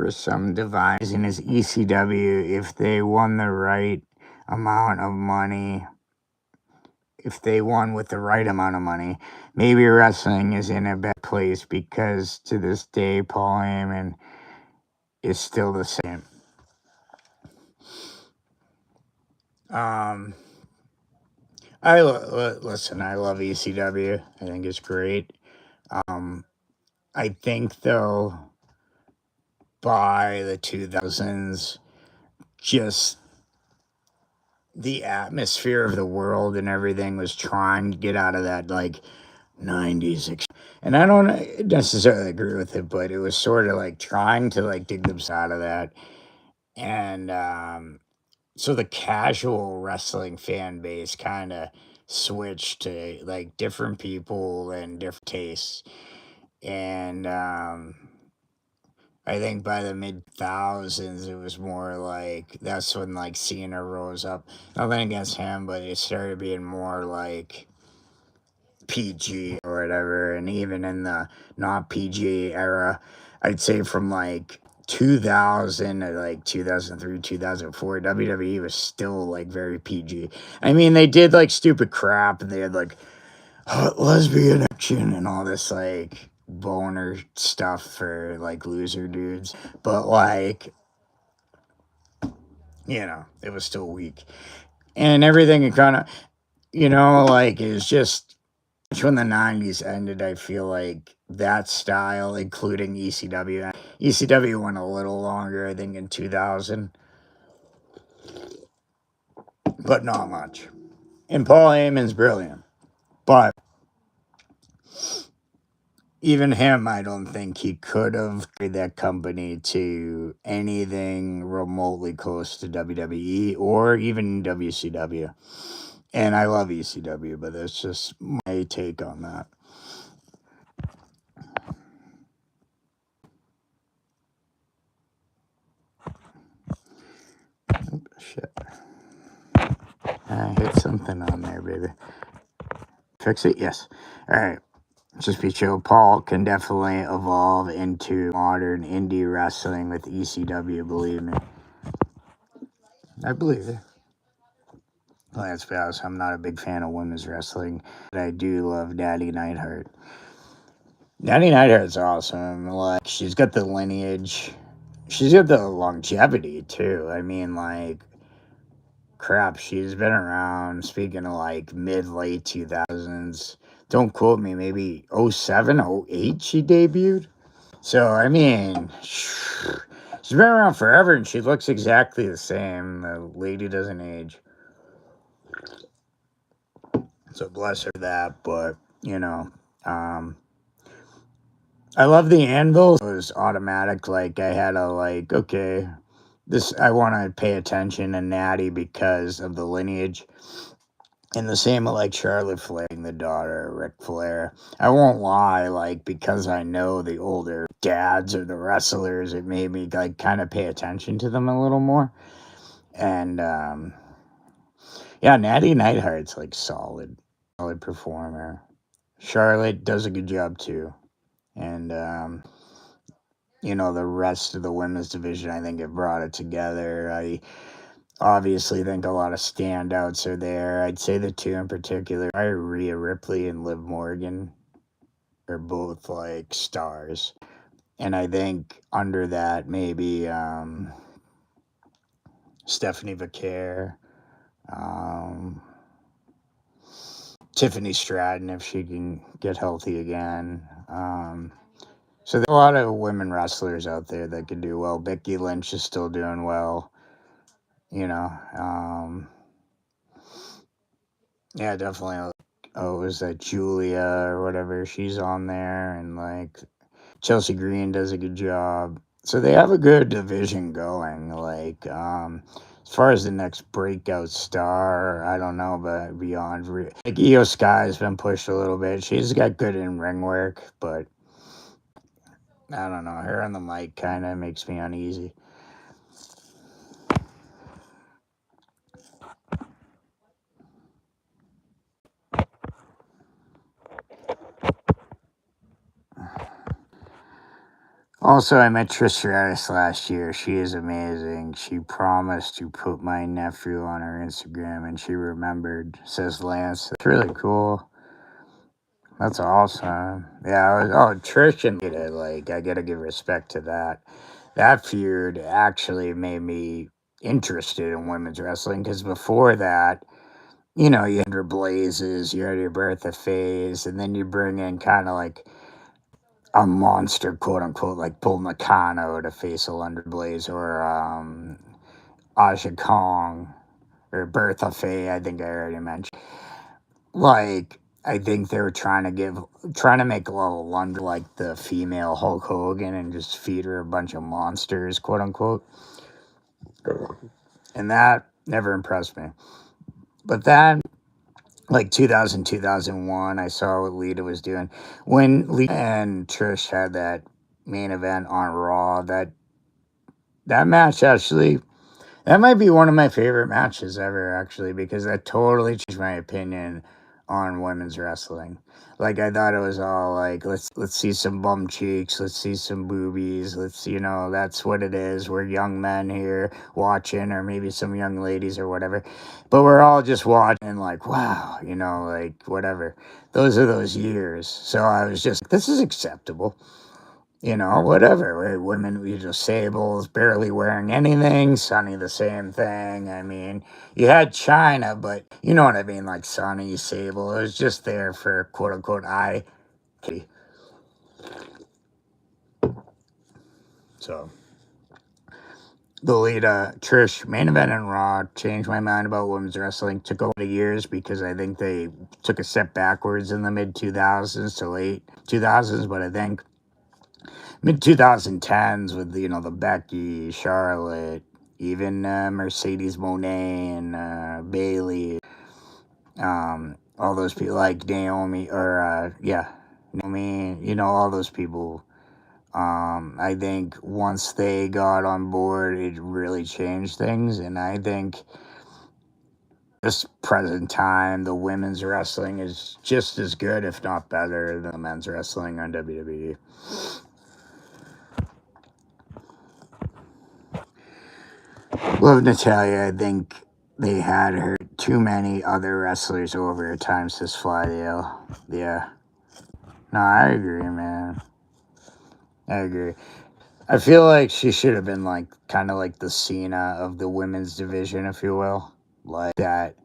some devising is ECW, if they won the right amount of money, if they won with the right amount of money, maybe wrestling is in a better place, because to this day, Paul Heyman is still the same. Listen, I love ECW. I think it's great. I think, though, by the 2000s, just the atmosphere of the world and everything was trying to get out of that, like, 90s. And I don't necessarily agree with it, but it was sort of like trying to, like, dig themselves out of that. And so the casual wrestling fan base kind of switched to, like, different people and different tastes. And I think by the mid thousands, it was more like that's when, like, Cena rose up. Nothing against him, but it started being more like PG or whatever. And even in the not PG era, I'd say from like 2000 to like 2003, 2004, WWE was still like very PG. I mean, they did like stupid crap, and they had like lesbian action and all this like boner stuff for like loser dudes, but like, you know, it was still weak. And everything kind of, you know, like, is just when the 90s ended, I feel like that style, including ECW. ECW went a little longer, I think, in 2000, but not much. And Paul Heyman's brilliant, but even him, I don't think he could have carried that company to anything remotely close to WWE or even WCW. And I love ECW, but that's just my take on that. Oh, shit. I hit something on there, baby. Fix it? Yes. All right. Just be chill. Paul can definitely evolve into modern indie wrestling with ECW, believe me. I believe it. Let's be honest, I'm not a big fan of women's wrestling, but I do love Daddy Neidhart. Natty Neidhart's awesome. Like, she's got the lineage. She's got the longevity, too. I mean, like, crap, she's been around, speaking of, like, mid-late 2000s. Don't quote me, maybe 07, 08 she debuted? So, I mean, she's been around forever, and she looks exactly the same. The lady doesn't age. So, bless her for that, but, you know, I love the anvil. It was automatic. Like, I had to, like, okay, this, I want to pay attention to Natty because of the lineage. And the same with, like, Charlotte Flair, the daughter of Ric Flair. I won't lie, like, because I know the older dads or the wrestlers, it made me, like, kind of pay attention to them a little more. And, yeah, Natty Neidhart's, like, solid performer. Charlotte does a good job, too. And, you know, the rest of the women's division, I think, have brought it together. I obviously think a lot of standouts are there. I'd say the two in particular, Rhea Ripley and Liv Morgan, are both, like, stars. And I think under that, maybe Stephanie Vaquer, Tiffany Stratton, if she can get healthy again. So there are a lot of women wrestlers out there that can do well. Becky Lynch is still doing well, you know. Yeah, definitely. Oh, was that Julia or whatever? She's on there, and like Chelsea Green does a good job. So they have a good division going. Like, as far as the next breakout star, I don't know, but beyond, like Io Sky's been pushed a little bit. She's got good in ring work, but I don't know. Her on the mic kind of makes me uneasy. Also, I met Trish Stratus last year. She is amazing. She promised to put my nephew on her Instagram, and she remembered, says Lance. That's really cool. That's awesome. Yeah, Trish and like, I gotta give respect to that. That feud actually made me interested in women's wrestling, because before that, you know, you had your Blazes, you had your Bertha phase, and then you bring in kind of like a monster, quote unquote, like Bull Nakano to face a London Blaze, or Aja Kong, or Bertha Faye, I think I already mentioned. Like, I think they were trying to make a little London like the female Hulk Hogan and just feed her a bunch of monsters, quote unquote. And that never impressed me. But then, like 2000, 2001, I saw what Lita was doing. When Lita and Trish had that main event on Raw, that match actually, that might be one of my favorite matches ever, actually, because that totally changed my opinion on women's wrestling. Like, I thought it was all like, let's see some bum cheeks, let's see some boobies, that's what it is. We're young men here watching, or maybe some young ladies or whatever. But we're all just watching like, wow, like, whatever. Those are those years. So I was just, this is acceptable. Whatever. Women, Sable's barely wearing anything. Sunny, the same thing. I mean, you had China, but you know what I mean, like Sunny, Sable. It was just there for quote unquote eye. So, the Lita Trish main event in Raw changed my mind about women's wrestling. Took a lot of years because I think they took a step backwards in the mid 2000s to late 2000s, but I think mid 2010s with the Becky, Charlotte, even Mercedes Moné and Bailey, all those people like Naomi, or Naomi, all those people. I think once they got on board, it really changed things, and I think this present time, the women's wrestling is just as good, if not better, than the men's wrestling on WWE. Love Natalia. I think they had her too many other wrestlers over at times to fly the L. Yeah. No, I agree, man. I agree. I feel like she should have been like kind of like the Cena of the women's division, if you will. Like that.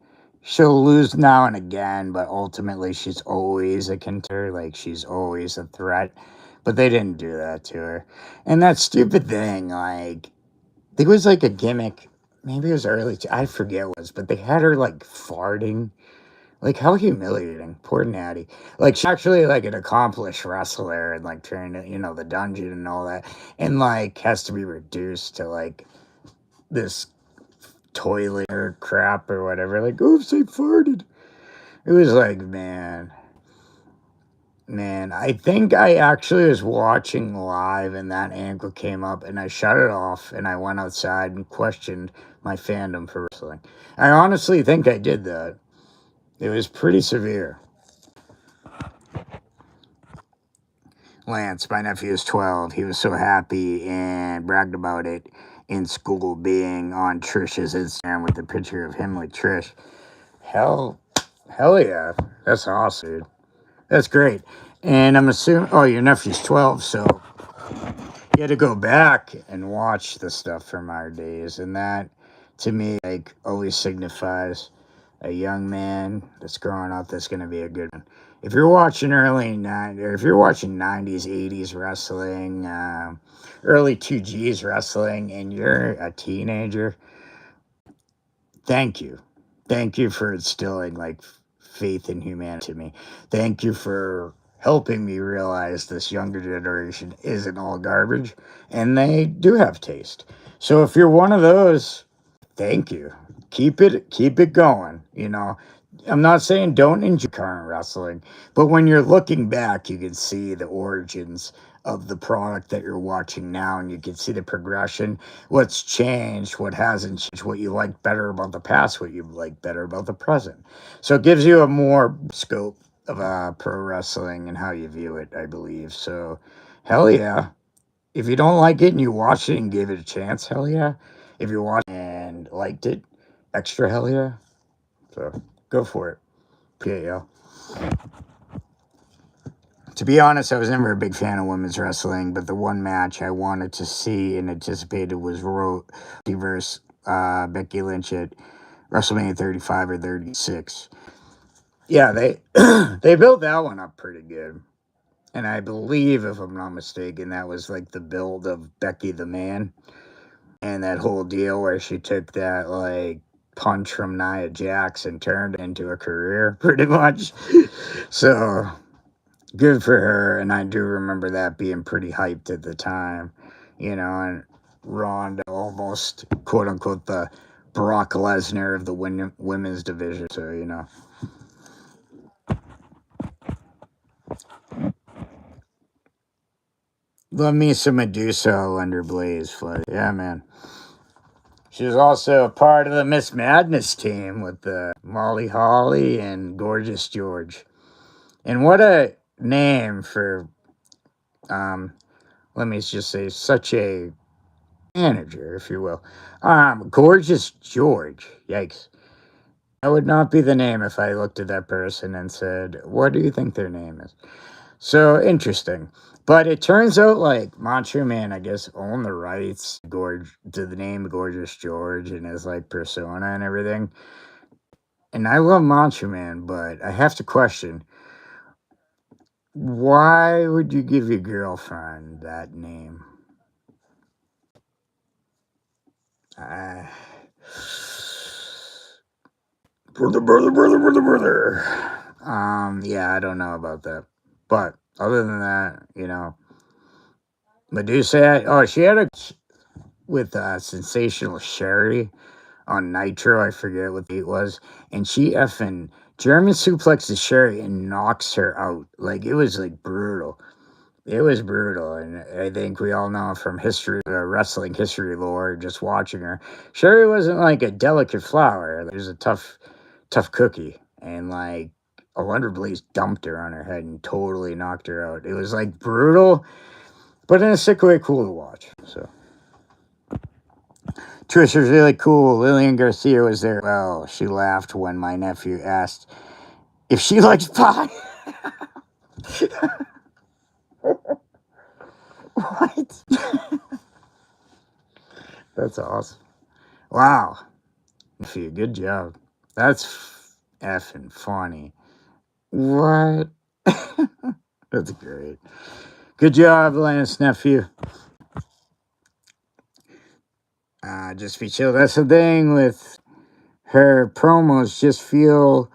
She'll lose now and again, but ultimately she's always a contender. Like she's always a threat. But they didn't do that to her. And that stupid thing, like, there was like a gimmick. Maybe it was early. I forget what it was, but they had her like farting. Like, how humiliating. Poor Natty. Like, she's actually, like, an accomplished wrestler and, like, trained in, the dungeon and all that. And, like, has to be reduced to, like, this toilet or crap or whatever. Like, oops, I farted. It was like, man. Man, I think I actually was watching live and that angle came up and I shut it off and I went outside and questioned my fandom for wrestling. I honestly think I did that. It was pretty severe. Lance, my nephew is 12. He was so happy and bragged about it in school being on Trish's Instagram with the picture of him with Trish. Hell, hell yeah. That's awesome, dude. That's great. And I'm assuming, oh, your nephew's 12, so you had to go back and watch the stuff from our days. And that, to me, like, always signifies a young man that's growing up that's going to be a good one. If you're watching if you're watching 90s, 80s wrestling, early 2Gs wrestling, and you're a teenager, thank you. Thank you for instilling, like, faith in humanity to me. Thank you for helping me realize this younger generation isn't all garbage, and they do have taste. So if you're one of those, thank you. Keep it going. I'm not saying don't enjoy current wrestling, but when you're looking back, you can see the origins of the product that you're watching now, and you can see the progression, what's changed, what hasn't changed, what you like better about the past, what you like better about the present. So it gives you a more scope of pro wrestling and how you view it, I believe. So, hell yeah. If you don't like it and you watched it and gave it a chance, hell yeah. If you watched and liked it, extra hell yeah. So go for it. PAL. To be honest, I was never a big fan of women's wrestling, but the one match I wanted to see and anticipated was Rosie versus Becky Lynch at WrestleMania 35 or 36. Yeah, they they built that one up pretty good. And I believe, if I'm not mistaken, that was like the build of Becky the Man. And that whole deal where she took that, like, punch from Nia Jax and turned it into a career, pretty much. So, good for her. And I do remember that being pretty hyped at the time. And Ronda almost, quote unquote, the Brock Lesnar of the women's division. So, love me some Medusa under Blaze Flood. Yeah, man. She was also a part of the Miss Madness team with Molly Holly and Gorgeous George. And what a name for, let me just say, such a manager, if you will. Gorgeous George. Yikes. That would not be the name if I looked at that person and said, what do you think their name is? So interesting. But it turns out, like, Macho Man, I guess, owned the rights to the name Gorgeous George and his, like, persona and everything. And I love Macho Man, but I have to question, why would you give your girlfriend that name? Brother. Yeah, I don't know about that. But other than that, Medusa, she had a with Sensational Sherry on Nitro. I forget what it was. And she effing German suplexes Sherry and knocks her out. Like, it was, like, brutal. It was brutal. And I think we all know from history, wrestling history lore, just watching her. Sherry wasn't like a delicate flower. It was a tough cookie. And, like, Alundra Blaze dumped her on her head and totally knocked her out. It was, like, brutal, but in a sick way cool to watch. So Trish was really cool. Lillian Garcia was there. Well, she laughed when my nephew asked if she likes pie. What? That's awesome. Wow. Nephew, good job. That's effing funny. What? That's great. Good job, Lance, nephew. Just be chill. That's the thing with her promos. Just feel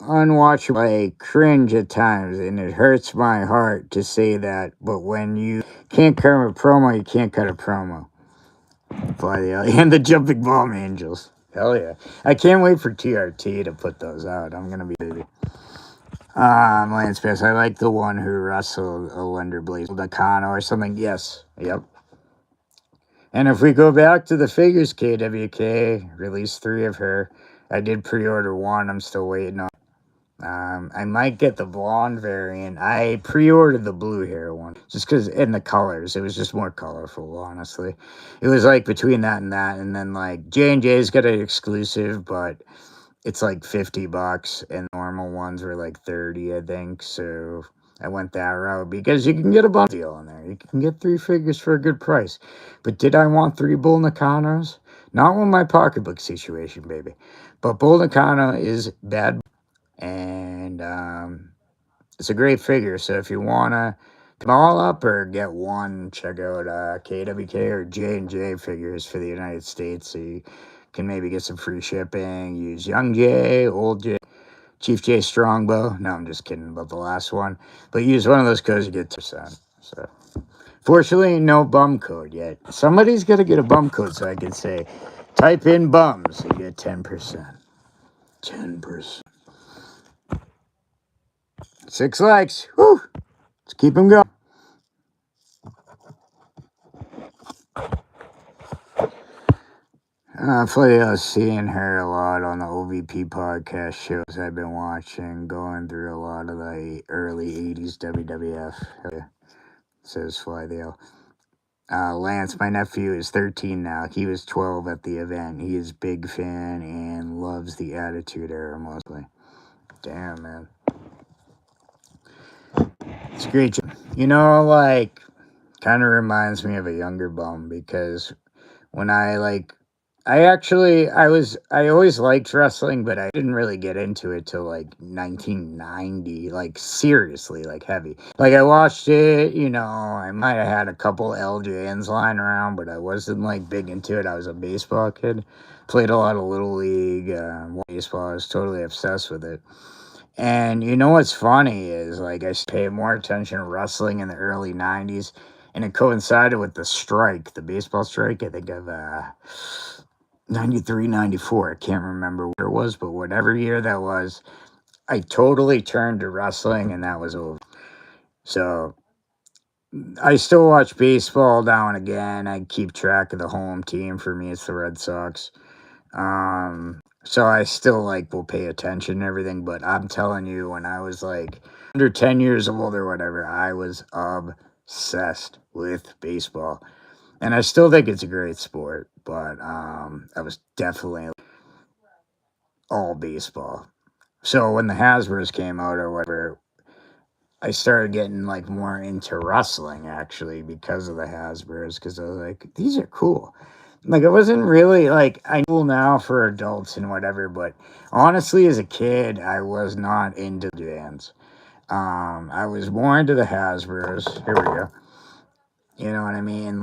unwatchable. I cringe at times, and it hurts my heart to say that. But when you can't cut a promo, you can't cut a promo. Fly the alley and the jumping bomb angels. Hell yeah! I can't wait for TRT to put those out. I'm gonna be baby. Lance Bass. I like the one who wrestled a Wonder Blaze, Nakano or something. Yes. Yep. And if we go back to the figures, KWK released 3 of her. I did pre-order 1. I'm still waiting on. I might get the blonde variant. I pre-ordered the blue hair one just because in the colors it was just more colorful. Honestly, it was like between that, and then like J&J's got an exclusive, but it's like $50, and normal ones were like 30, I think. So I went that route because you can get a bundle deal in there. You can get 3 figures for a good price. But did I want 3 Bull Nakanos? Not with my pocketbook situation, baby. But Bull Nakano is bad. And it's a great figure. So if you want to come all up or get one, check out KWK or J&J figures for the United States. So you can maybe get some free shipping. Use Young J, Old J, Chief J Strongbow. No, I'm just kidding about the last one. But use one of those codes, you get 2%. So fortunately, no bum code yet. Somebody's got to get a bum code so I can say, type in bums, you get 10%. 10%. 6 likes. Woo! Let's keep them going. I was seeing her a lot on the OVP podcast shows I've been watching, going through a lot of the early 80s WWF. Says Fly the Lance, my nephew, is 13 now. He was 12 at the event. He is a big fan and loves the Attitude Era mostly. Damn, man. It's a great job. You know, like, kind of reminds me of a younger bum because when I always liked wrestling, but I didn't really get into it till like 1990, like seriously, like heavy. Like I watched it, I might have had a couple LJNs lying around, but I wasn't like big into it. I was a baseball kid, played a lot of Little League, baseball. I was totally obsessed with it. And you know what's funny is like I paid more attention to wrestling in the early 90s, and it coincided with the strike, the baseball strike, I think of 93, 94. I can't remember what it was, but whatever year that was, I totally turned to wrestling, and that was over. So I still watch baseball now and again. I keep track of the home team. For me, it's the Red Sox. So I still will pay attention and everything, but I'm telling you, when I was like under 10 years old or whatever, I was obsessed with baseball. And I still think it's a great sport, but I was definitely all baseball. So when the Hasbros came out or whatever, I started getting more into wrestling actually because of the Hasbros, because I was like, these are cool. It wasn't really I know now for adults and whatever, but honestly, as a kid, I was not into bands. I was more into the Hasbros. Here we go. You know what I mean?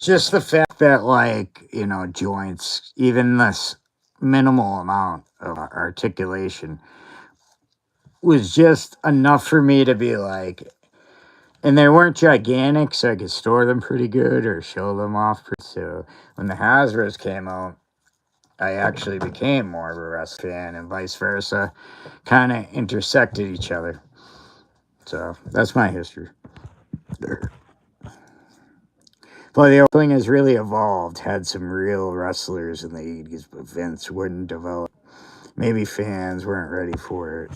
Just the fact that joints, even this minimal amount of articulation was just enough for me to be and they weren't gigantic, so I could store them pretty good or show them off. So when the Hasbros came out, I actually became more of a wrestling fan, and vice versa, kind of intersected each other. So that's my history. But the wrestling has really evolved, had some real wrestlers in the 80s, but Vince wouldn't develop. Maybe fans weren't ready for it.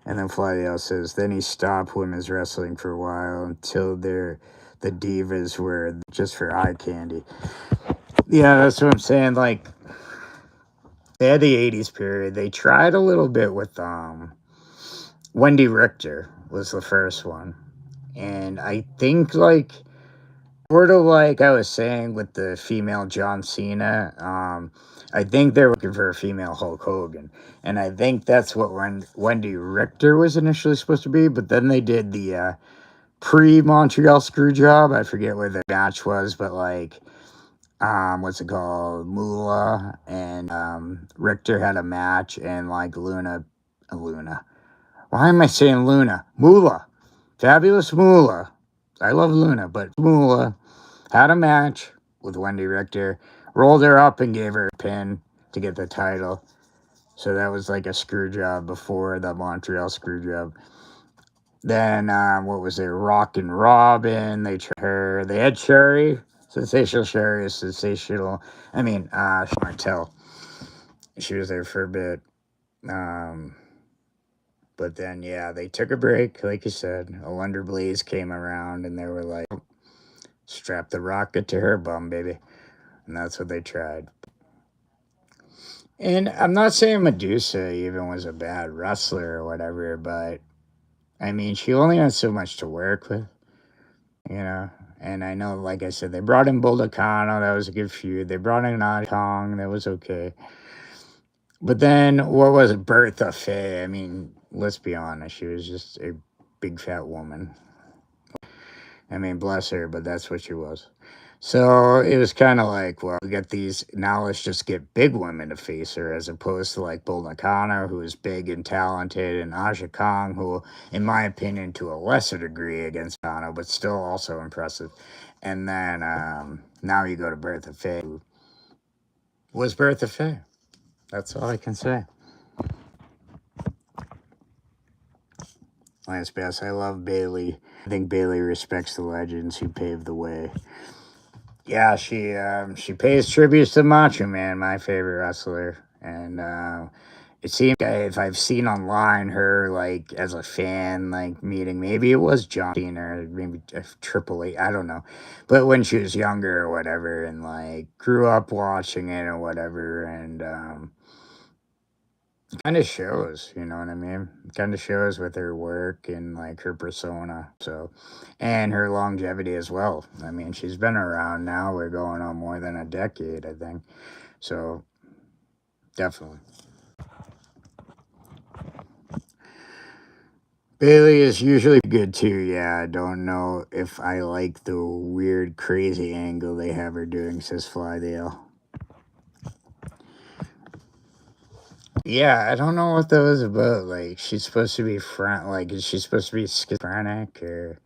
And then Flydial says, then he stopped women's wrestling for a while until the divas were just for eye candy. Yeah, that's what I'm saying. They had the 80s period. They tried a little bit with Wendy Richter was the first one. And I think, like, sort of like I was saying with the female John Cena, I think they're looking for a female Hulk Hogan. And I think that's what Wendy Richter was initially supposed to be. But then they did the pre-Montreal Screwjob. I forget where the match was, but like, what's it called? Moolah and Richter had a match, and like Luna. Why am I saying Luna? Moolah. Fabulous Moolah. I love Luna, but Moolah had a match with Wendy Richter, rolled her up and gave her a pin to get the title. So that was like a screw job before the Montreal screw job. Then, what was it? Rock and Robin. They tried her. They had Sherry. Sensational Sherry is sensational. I mean, Martel. She was there for a bit. But then, yeah, they took a break, like you said. A Wonder Blaze came around, and they were like, strap the rocket to her bum, baby. And that's what they tried. And I'm not saying Medusa even was a bad wrestler or whatever, but I mean, she only had so much to work with, you know. And I know, like I said, they brought in Bullocano, that was a good feud. They brought in Kong, that was okay. But then, what was it, Bertha Faye? I mean, let's be honest, she was just a big fat woman. I mean, bless her, but that's what she was. So it was kind of like, well, we got these, now let's just get big women to face her, as opposed to like Bull Nakano, who is big and talented, and Aja Kong, who, in my opinion, to a lesser degree against Kano, but still also impressive. And then now you go to Bertha Faye, who was Bertha Faye. That's all I can say. Lance Bass, I love Bailey. I think Bailey respects the legends who paved the way. Yeah, she pays tributes to Macho Man, my favorite wrestler, and it seems if I've seen online her like as a fan like meeting, maybe it was John Cena or maybe Triple H, I don't know, but when she was younger or whatever, and like grew up watching it or whatever, and kind of shows, you know what I mean? Kind of shows with her work and like her persona, so, and her longevity as well. I mean, she's been around now. We're going on more than a decade, I think. So, definitely. Bailey is usually good too. Yeah, I don't know if I like the weird, crazy angle they have her doing, says Flydale. Yeah, I don't know what that was about. Like, she's supposed to be is she supposed to be schizophrenic or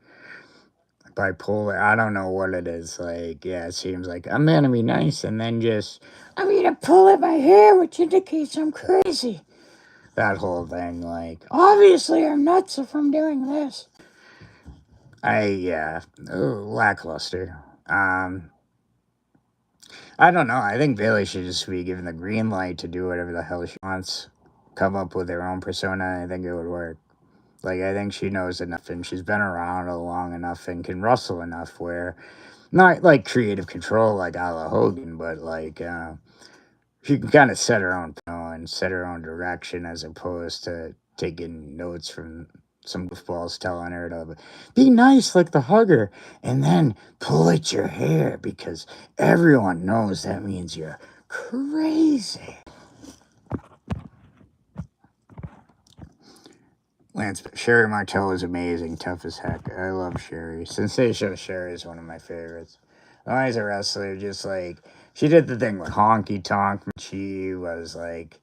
bipolar? I don't know what it is. Like, yeah, it seems like I'm gonna be nice, and then just I'm gonna pull at my hair, which indicates I'm crazy. That whole thing, like, obviously I'm nuts if I'm doing this. Lackluster. I don't know. I think Bailey should just be given the green light to do whatever the hell she wants. Come up with her own persona. I think it would work. Like, I think she knows enough, and she's been around long enough and can wrestle enough where, not like creative control like a la Hogan, but like, she can kind of set her own tone and set her own direction, as opposed to taking notes from some goofballs telling her to be nice like the hugger and then pull at your hair because everyone knows that means you're crazy. Sherry Martel is amazing, tough as heck. I love Sherry. Sensational Sherry is one of my favorites. As a wrestler, just like, she did the thing with Honky Tonk. She was like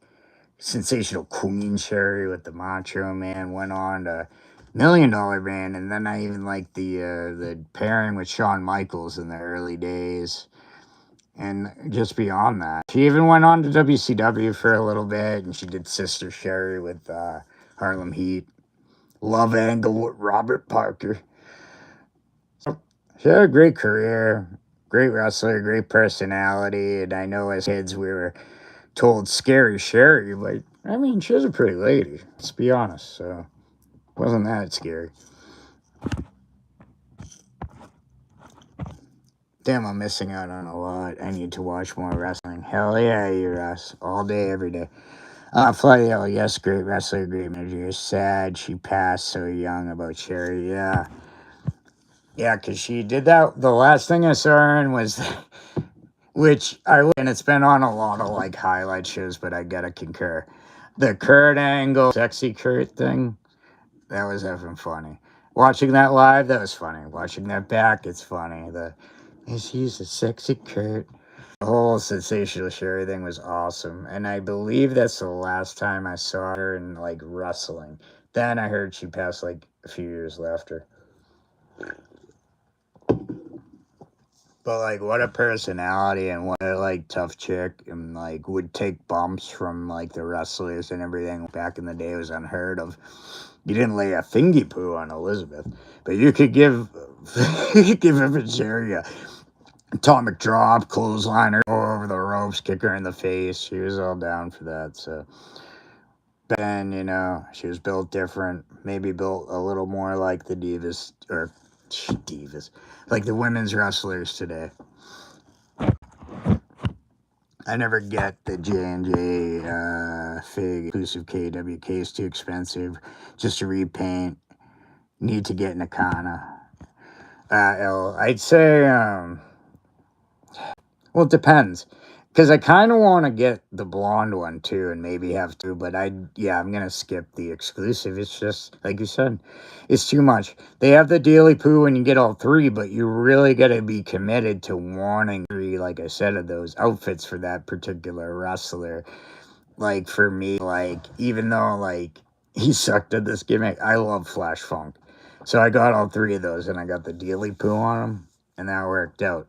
sensational Queen Sherry with the Macho Man. Went on to $1 Million Man, and then I even like the pairing with Shawn Michaels in the early days. And just beyond that, she even went on to WCW for a little bit, and she did Sister Sherry with Harlem Heat. Love Angle with Robert Parker. So she had a great career, great wrestler, great personality, and I know as kids we were told Scary Sherry, but I mean, she was a pretty lady, let's be honest, so wasn't that scary. Damn, I'm missing out on a lot. I need to watch more wrestling. Hell yeah, you Russ. All day, every day. Fladio, yes, great wrestler, great manager. Sad she passed so young about Sherry. Yeah. Yeah, because she did that. The last thing I saw her in was, which and it's been on a lot of like highlight shows, but I gotta concur. The Kurt Angle, sexy Kurt thing, that was effing funny. Watching that live, that was funny. Watching that back, it's funny. He's a sexy Kurt. The whole sensational Sherry thing was awesome, and I believe that's the last time I saw her in like wrestling. Then I heard she passed like a few years after. But like, what a personality and what a like tough chick, and like would take bumps from like the wrestlers and everything. Back in the day, it was unheard of. You didn't lay a thingy poo on Elizabeth, but you could give you could give him a Sherry a atomic drop, clothesliner, go over the ropes, kick her in the face. She was all down for that. So then, she was built different, maybe built a little more like the divas, like the women's wrestlers today. I never get the J&J Fig exclusive KWK is too expensive just to repaint. Need to get Nakana. I'd say, well, it depends. Because I kind of want to get the blonde one too, and maybe have two, but I'm gonna skip the exclusive. It's just like you said, it's too much. They have the Daily Poo and you get all three, but you really gotta be committed to wanting three, like I said, of those outfits for that particular wrestler. Like for me, like even though like he sucked at this gimmick, I love Flash Funk, so I got all three of those, and I got the Daily Poo on them, and that worked out.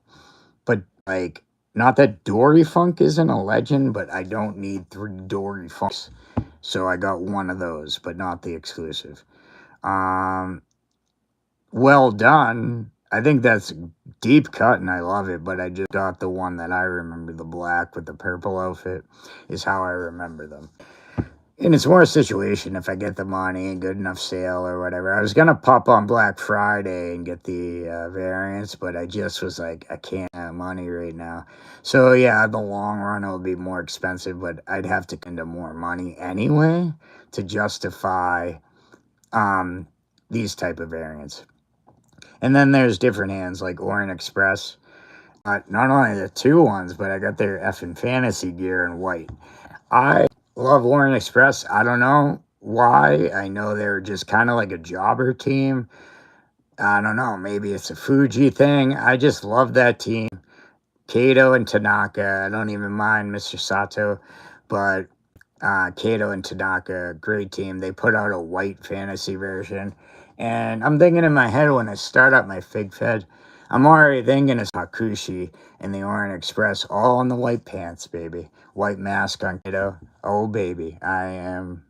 But like, not that Dory Funk isn't a legend, but I don't need three Dory Funks. So I got one of those, but not the exclusive. Well done. I think that's deep cut and I love it, but I just got the one that I remember, the black with the purple outfit, is how I remember them. And it's more a situation if I get the money and good enough sale or whatever. I was going to pop on Black Friday and get the variants, but I just was like, I can't have money right now. So, yeah, the long run, it would be more expensive, but I'd have to spend more money anyway to justify these type of variants. And then there's different hands like Orient Express. Not only the two ones, but I got their effing fantasy gear in white. I love Orient Express. I don't know why. I know they're just kind of like a jobber team. I don't know. Maybe it's a Fuji thing. I just love that team. Kato and Tanaka. I don't even mind Mr. Sato, but Kato and Tanaka, great team. They put out a white fantasy version. And I'm thinking in my head when I start up my Fig Fed, I'm already thinking it's Hakushi and the Orient Express all on the white pants, baby. White mask on Kato. Oh, baby. I am.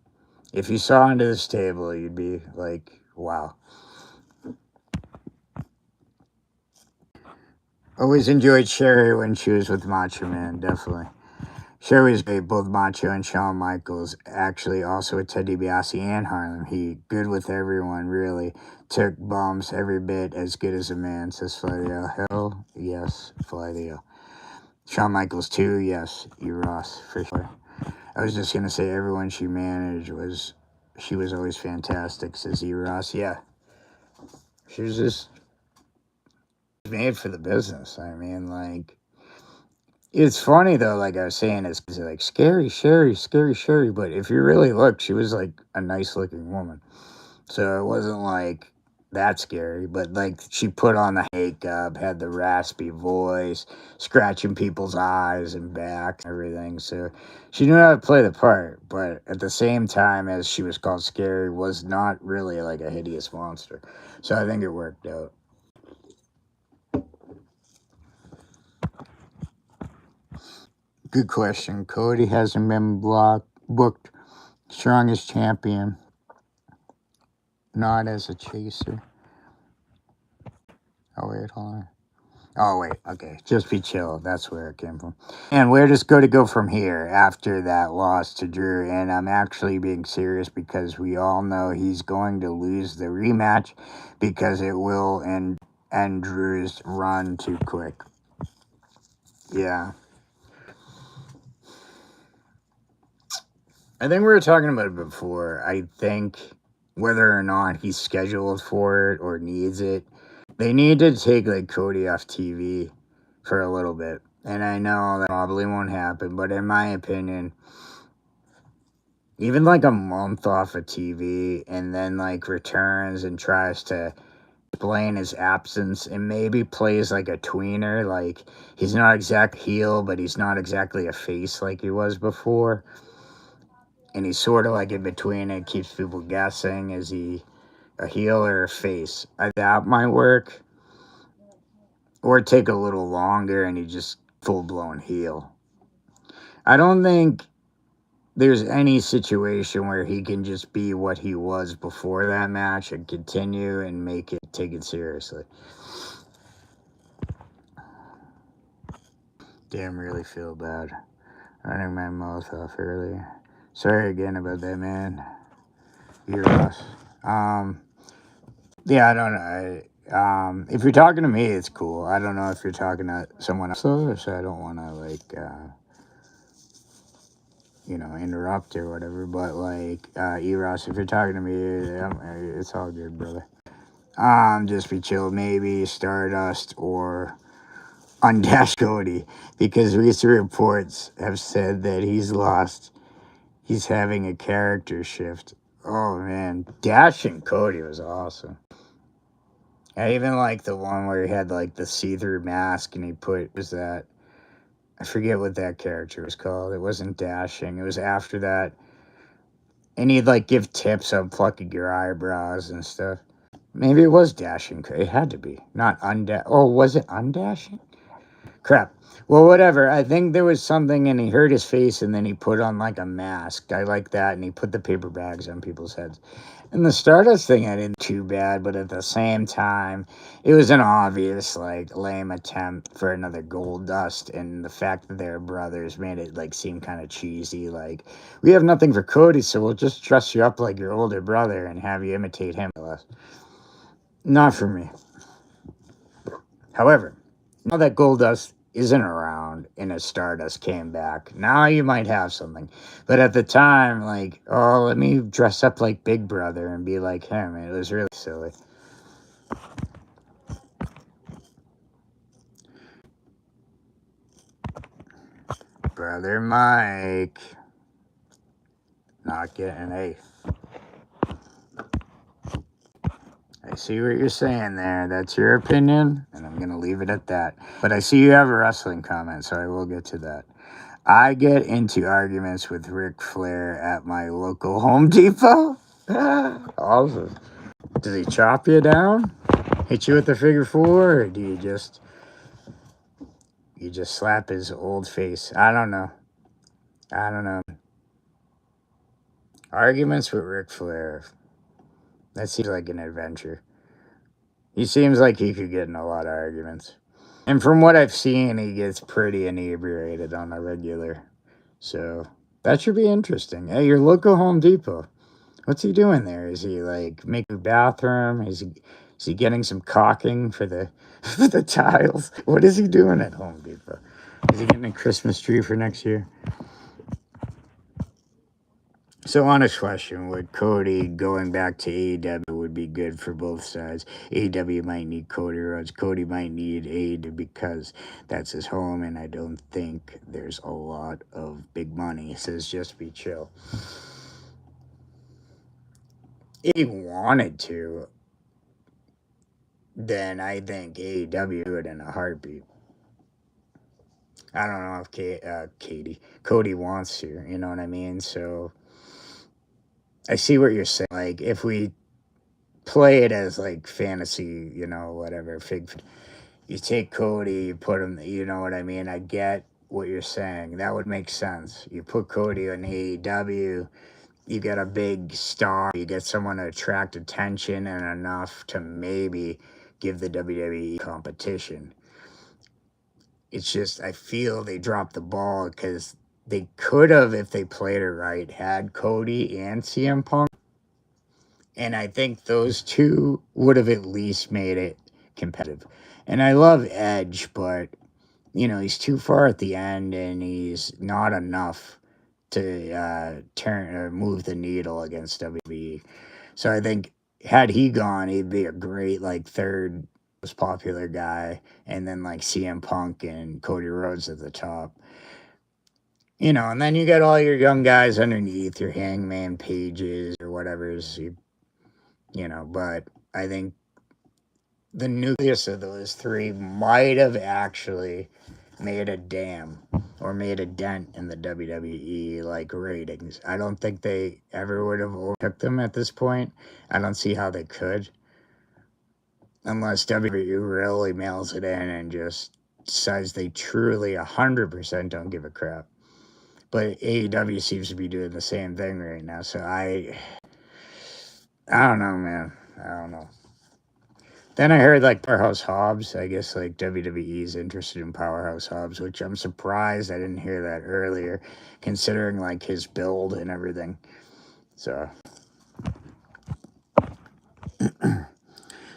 If you saw under this table, you'd be like, wow. Always enjoyed Sherry when she was with Macho Man, definitely. Sherry was great, both Macho and Shawn Michaels. Actually, also with Ted DiBiase and Harlem. He good with everyone, really. Took bumps every bit as good as a man, says Fladio. Hell, yes, Fladio. Shawn Michaels, too, yes. Ross, for sure. I was just going to say everyone she managed she was always fantastic, says Ross. Yeah. She was just made for the business. I mean, like, it's funny though, like I was saying, it's like scary Sherry, but if you really look, she was like a nice looking woman. So it wasn't like that scary, but like she put on the makeup, had the raspy voice, scratching people's eyes and back and everything. So she knew how to play the part, but at the same time as she was called scary, was not really like a hideous monster. So I think it worked out. Good question. Cody hasn't been booked strongest champion, not as a chaser. Oh, wait, hold on. Oh, wait, okay. Just be chill. That's where it came from. And where does Cody go from here after that loss to Drew? And I'm actually being serious because we all know he's going to lose the rematch because it will end Drew's run too quick. Yeah. I think we were talking about it before. I think whether or not he's scheduled for it or needs it, they need to take like Cody off TV for a little bit. And I know that probably won't happen, but in my opinion, even like a month off of TV and then like returns and tries to explain his absence and maybe plays like a tweener, like he's not exact heel, but he's not exactly a face like he was before. And he's sort of like in between. It keeps people guessing, is he a heel or a face? That might work. Or take a little longer and he just full-blown heel. I don't think there's any situation where he can just be what he was before that match and continue and take it seriously. Damn, really feel bad running my mouth off earlier. Sorry again about that, man. You're us. Yeah, I don't know. If you're talking to me, it's cool. I don't know if you're talking to someone else, so I don't want to, like, interrupt or whatever. But, like, Eros, if you're talking to me, it's all good, brother. Just be chill. Maybe Stardust or Undash Cody, because recent reports have said that he's having a character shift. Oh, man. Dash and Cody was awesome. I even like the one where he had like the see-through mask and I forget what that character was called. It wasn't Dashing. It was after that. And he'd like give tips on plucking your eyebrows and stuff. Maybe it was Dashing. It had to be. Not Undash. Oh, was it Undashing? Crap. Well, whatever. I think there was something and he hurt his face and then he put on like a mask. I like that. And he put the paper bags on people's heads. And the Stardust thing I didn't too bad, but at the same time, it was an obvious, like, lame attempt for another Gold Dust, and the fact that they're brothers made it, like, seem kind of cheesy, like, we have nothing for Cody, so we'll just dress you up like your older brother and have you imitate him. Not for me. However, now that Gold Dust isn't around and a Stardust came back, now you might have something. But at the time, like, oh, let me dress up like Big Brother and be like him. It was really silly. Brother Mike. Not getting a. I see what you're saying there. That's your opinion, and I'm going to leave it at that. But I see you have a wrestling comment, so I will get to that. I get into arguments with Ric Flair at my local Home Depot. Awesome. Does he chop you down? Hit you with the figure four? Or do you just slap his old face? I don't know. Arguments with Ric Flair. That seems like an adventure. He seems like he could get in a lot of arguments. And from what I've seen, he gets pretty inebriated on a regular. So that should be interesting. Hey, your local Home Depot. What's he doing there? Is he like making a bathroom? Is he getting some caulking for the for the tiles? What is he doing at Home Depot? Is he getting a Christmas tree for next year? So, honest question, would Cody going back to AEW would be good for both sides? AEW might need Cody Rhodes. Cody might need AEW because that's his home, and I don't think there's a lot of big money. It says just be chill. If he wanted to, then I think AEW would in a heartbeat. I don't know if Cody wants to, you know what I mean? So I see what you're saying. Like, if we play it as like fantasy, whatever, you take Cody, you put him, you know what I mean? I get what you're saying. That would make sense. You put Cody in AEW, you get a big star, you get someone to attract attention and enough to maybe give the WWE competition. It's just, I feel they dropped the ball because they could have, if they played it right, had Cody and CM Punk. And I think those two would have at least made it competitive. And I love Edge, but, he's too far at the end and he's not enough to turn or move the needle against WWE. So I think had he gone, he'd be a great like third most popular guy, and then like CM Punk and Cody Rhodes at the top. And then you got all your young guys underneath, your Hangman Pages or whatever's, but I think the nucleus of those three might have actually made a dent in the WWE like ratings. I don't think they ever would have overtook them at this point. I don't see how they could, unless WWE really mails it in and just says they truly 100% don't give a crap. But AEW seems to be doing the same thing right now, so I don't know, man. I don't know. Then I heard like Powerhouse Hobbs. I guess like WWE's interested in Powerhouse Hobbs, which I'm surprised I didn't hear that earlier, considering like his build and everything. So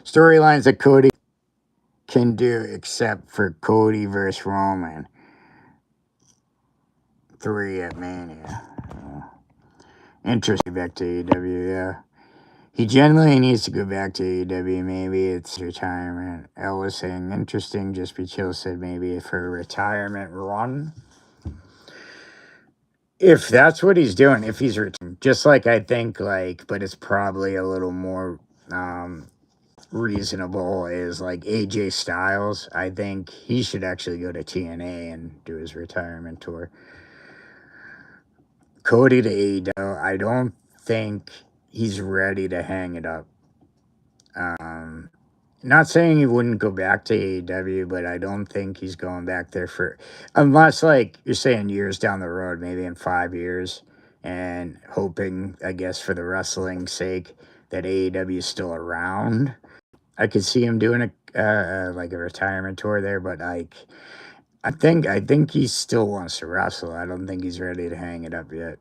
storylines that Cody can do, except for Cody versus Roman 3 at Mania. Interesting, back to AEW, yeah. He generally needs to go back to AEW. Maybe it's retirement. Elle was saying interesting. Just Be Chill said maybe for a retirement run. If that's what he's doing, if he's just like I think like, but it's probably a little more reasonable is like AJ Styles. I think he should actually go to TNA and do his retirement tour. Cody to AEW, I don't think he's ready to hang it up. Not saying he wouldn't go back to AEW, but I don't think he's going back there unless like you're saying years down the road, maybe in 5 years, and hoping, I guess, for the wrestling sake that AEW is still around. I could see him doing like a retirement tour there, but like I think he still wants to wrestle. I don't think he's ready to hang it up yet.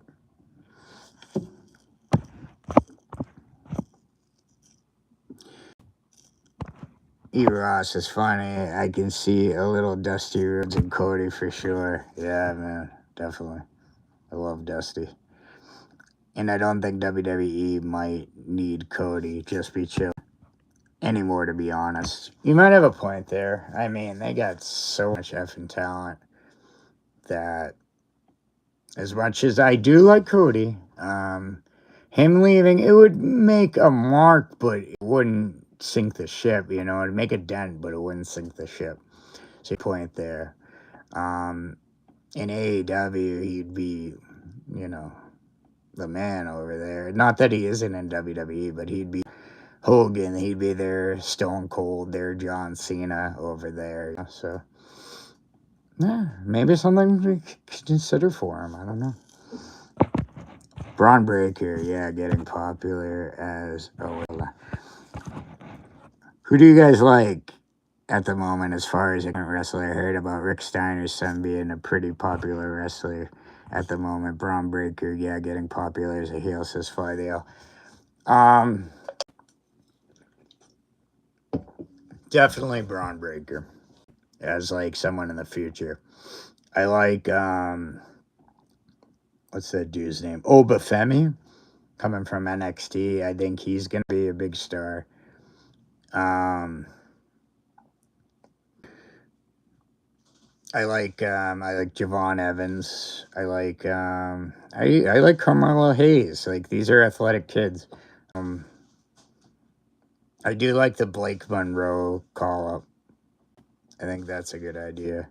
E. Ross is funny. I can see a little Dusty Rhodes and Cody for sure. Yeah, man, definitely. I love Dusty. And I don't think WWE might need Cody. Just Be Chill anymore, to be honest. You might have a point there. I mean, they got so much effing talent that as much as I do like Cody, him leaving, it would make a mark, but it wouldn't sink the ship, it'd make a dent, but it wouldn't sink the ship. So point there. In AEW, he'd be, the man over there. Not that he isn't in WWE, but he'd be Hogan, he'd be their Stone Cold, their John Cena over there. So, yeah, maybe something we could consider for him. I don't know. Braun Breaker, yeah, getting popular as who do you guys like at the moment as far as a current wrestler? I heard about Rick Steiner's son being a pretty popular wrestler at the moment. Braun Breaker, yeah, getting popular as a heel, says Fidel. Definitely Braun Breaker as like someone in the future. I like what's that dude's name? Obafemi, coming from NXT. I think he's gonna be a big star. I like Javon Evans. I like I like Carmelo Hayes. Like these are athletic kids. I do like the Blake Monroe call up. I think that's a good idea.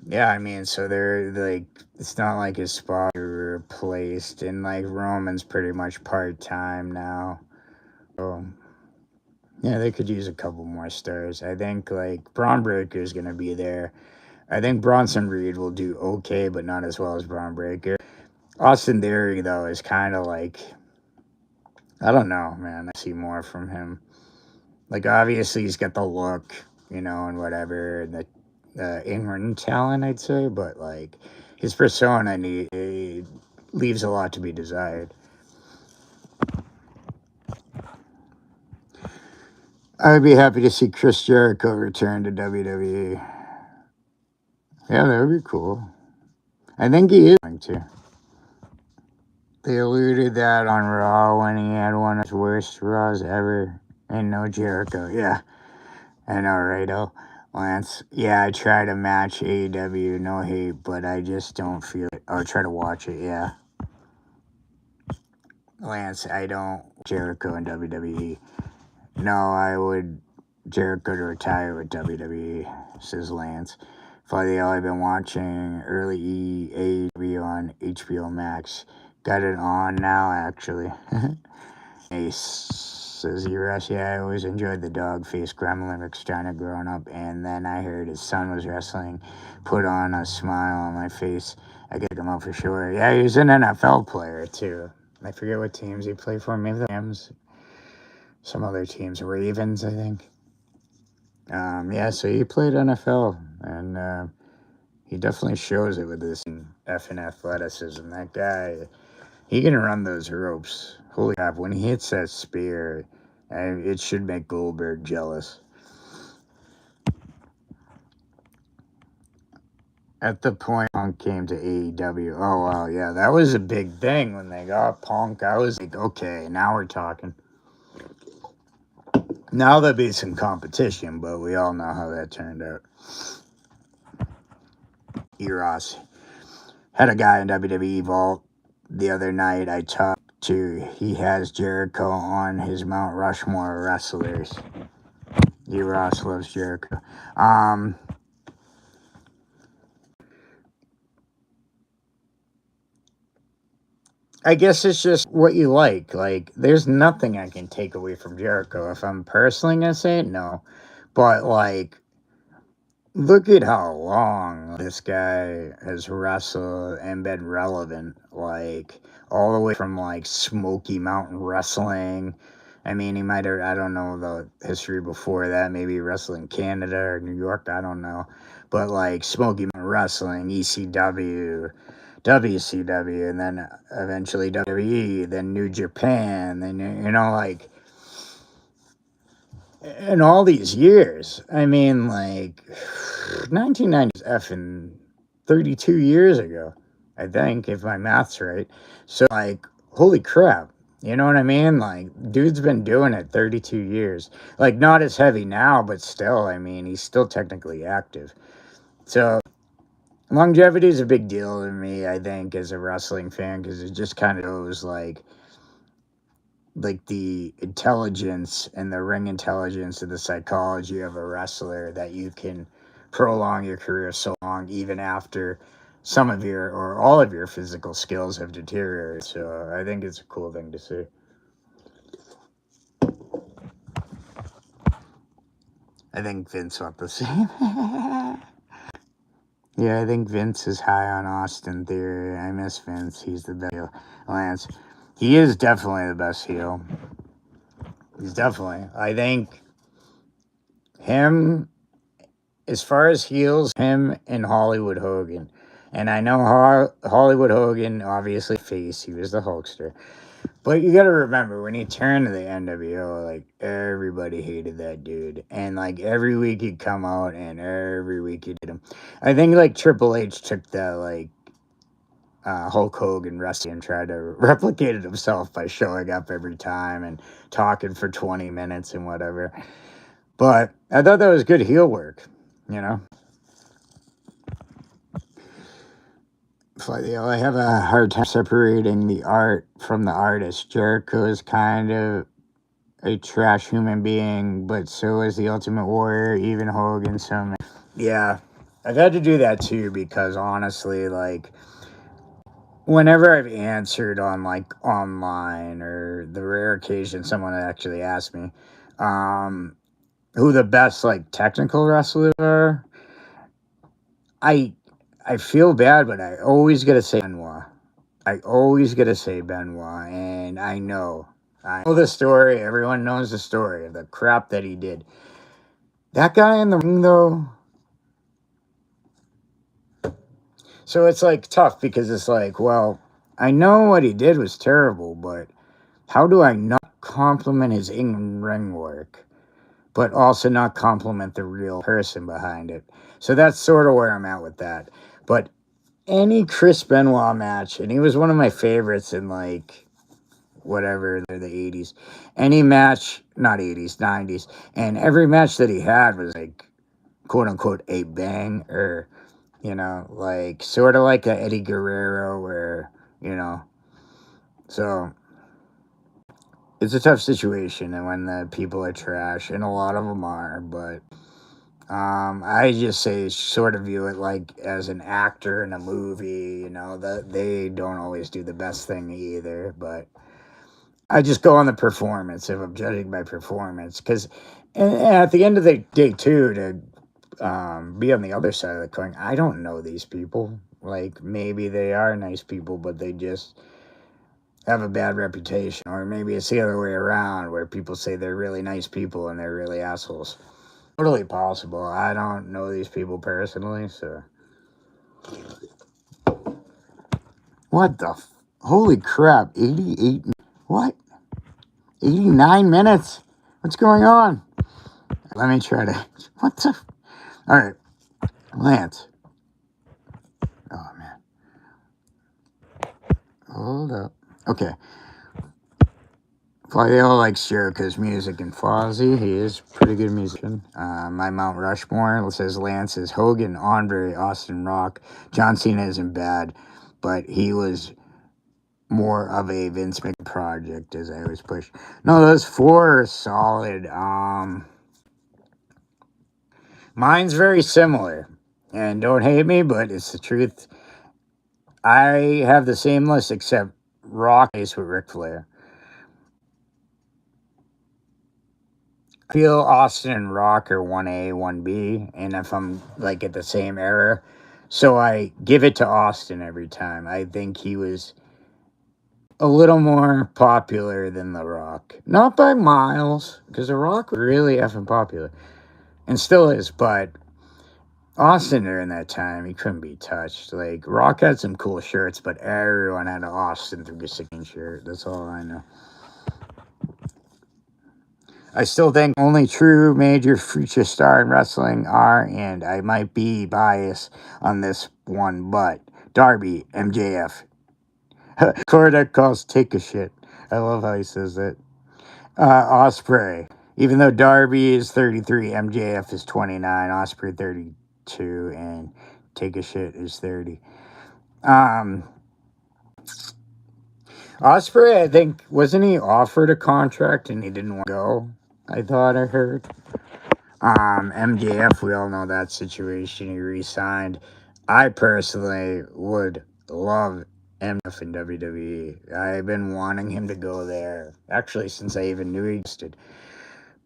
Yeah, I mean, so they're like, it's not like his spot replaced, and like Roman's pretty much part-time now. So yeah, they could use a couple more stars. I think like Braun Breaker is gonna be there. I think Bronson Reed will do okay, but not as well as Braun Breaker. Austin Theory though is kind of like, I don't know, man. I see more from him. Like obviously he's got the look, and whatever, and the in-ring talent, I'd say, but like his persona leaves a lot to be desired. I would be happy to see Chris Jericho return to WWE. Yeah, that would be cool. I think he is going to. They alluded that on Raw when he had one of his worst Raws ever. And no Jericho. Yeah, I know, right? Oh, Lance. Yeah, I try to match AEW, no hate, but I just don't feel it. Or try to watch it, yeah. Lance, I don't Jericho in WWE. No, I would Jericho to retire with WWE, says Lance. Funny, I've been watching early AEW on HBO Max. Got it on now, actually. Ace says, Russ, yeah, I always enjoyed the dog face gremlin Rick Steiner growing up, and then I heard his son was wrestling, put on a smile on my face. I get him out for sure. Yeah, he was an NFL player, too. I forget what teams he played for. Maybe the Rams. Some other teams. Ravens, I think. Yeah, so he played NFL, and he definitely shows it with this effing athleticism. That guy, he can run those ropes. Holy crap, when he hits that spear, it should make Goldberg jealous. At the point Punk came to AEW, oh, wow, yeah, that was a big thing when they got Punk. I was like, okay, now we're talking. Now there'll be some competition, but we all know how that turned out. Eros had a guy in WWE Vault the other night I talked to. He has Jericho on his Mount Rushmore wrestlers. Eros loves Jericho. I guess it's just what you like. Like, there's nothing I can take away from Jericho. If I'm personally gonna say it, no. But, like, look at how long this guy has wrestled and been relevant. Like, all the way from, like, Smoky Mountain Wrestling. I mean, he might have, I don't know the history before that. Maybe he wrestled in Canada or New York. I don't know. But, like, Smoky Mountain Wrestling, ECW, WCW, and then eventually WWE, then New Japan, then, you know, like, in all these years, I mean, like, 1990 is effing 32 years ago, I think, if my math's right. So, like, holy crap. You know what I mean? Like, dude's been doing it 32 years. Like, not as heavy now, but still, I mean, he's still technically active. So, longevity is a big deal to me, I think, as a wrestling fan, because it just kind of shows, like the intelligence and the ring intelligence and the psychology of a wrestler that you can prolong your career so long even after some of your or all of your physical skills have deteriorated. So I think it's a cool thing to see. I think Vince went the same. Yeah, I think Vince is high on Austin Theory. I miss Vince. He's the best heel. Lance. He is definitely the best heel. He's definitely. I think him, as far as heels, him and Hollywood Hogan. And I know Hollywood Hogan, obviously face, he was the Hulkster. But you gotta remember, when he turned to the NWO, like, everybody hated that dude. And, like, every week he'd come out and every week he did him. I think, like, Triple H took that, like, Hulk Hogan wrestling and tried to replicate it himself by showing up every time and talking for 20 minutes and whatever. But I thought that was good heel work, you know? I have a hard time separating the art from the artist. Jericho is kind of a trash human being, but so is the Ultimate Warrior, even Hogan. So, yeah, I've had to do that too because honestly, like, whenever I've answered on, like, online or the rare occasion someone actually asked me who the best, like, technical wrestlers are, I feel bad, but I always gotta say Benoit. I always gotta say Benoit, and I know the story. Everyone knows the story of the crap that he did. That guy in the ring, though. So it's, like, tough because it's like, well, I know what he did was terrible, but how do I not compliment his in-ring work? but also not compliment the real person behind it. So that's sort of where I'm at with that. But any Chris Benoit match, and he was one of my favorites in like whatever the 80s. Any match, not 80s, 90s, and every match that he had was like quote unquote a bang, or like sort of like a Eddie Guerrero, where so it's a tough situation, and when the people are trash, and a lot of them are, but I just say sort of view it like as an actor in a movie, that they don't always do the best thing either, but I just go on the performance if I'm judging by performance, because and at the end of the day too, to be on the other side of the coin, I don't know these people. Like, maybe they are nice people, but they just have a bad reputation, or maybe it's the other way around, where people say they're really nice people and they're really assholes. Totally possible. I don't know these people personally, so. What the holy crap, 88, what? 89 minutes? What's going on? Let me try to, what the, alright, Lance. Oh, man. Hold up. Okay. Flail likes Jericho's music, and Fozzy, he is a pretty good musician. My Mount Rushmore says Lance is Hogan, Andre, Austin, Rock. John Cena isn't bad, but he was more of a Vince McMahon project, as I always push. No, those four are solid. Mine's very similar, and don't hate me, but it's the truth. I have the same list, except Rock is with Ric Flair. I feel Austin and Rock are 1A, 1B, and if I'm like at the same era, so I give it to Austin every time. I think he was a little more popular than The Rock. Not by miles, because The Rock was really effing popular, and still is, but Austin during that time, he couldn't be touched. Like, Rock had some cool shirts, but everyone had an Austin 316 shirt. That's all I know. I still think only true major future star in wrestling are, and I might be biased on this one, but Darby, MJF. Kordak calls take a shit. I love how he says that. Osprey. Even though Darby is 33, MJF is 29, Osprey 32, and take a shit is 30. Osprey, I think, wasn't he offered a contract and he didn't want to go? I thought I heard. MJF, we all know that situation. He re-signed. I personally would love MJF in WWE. I've been wanting him to go there, actually, since I even knew he existed.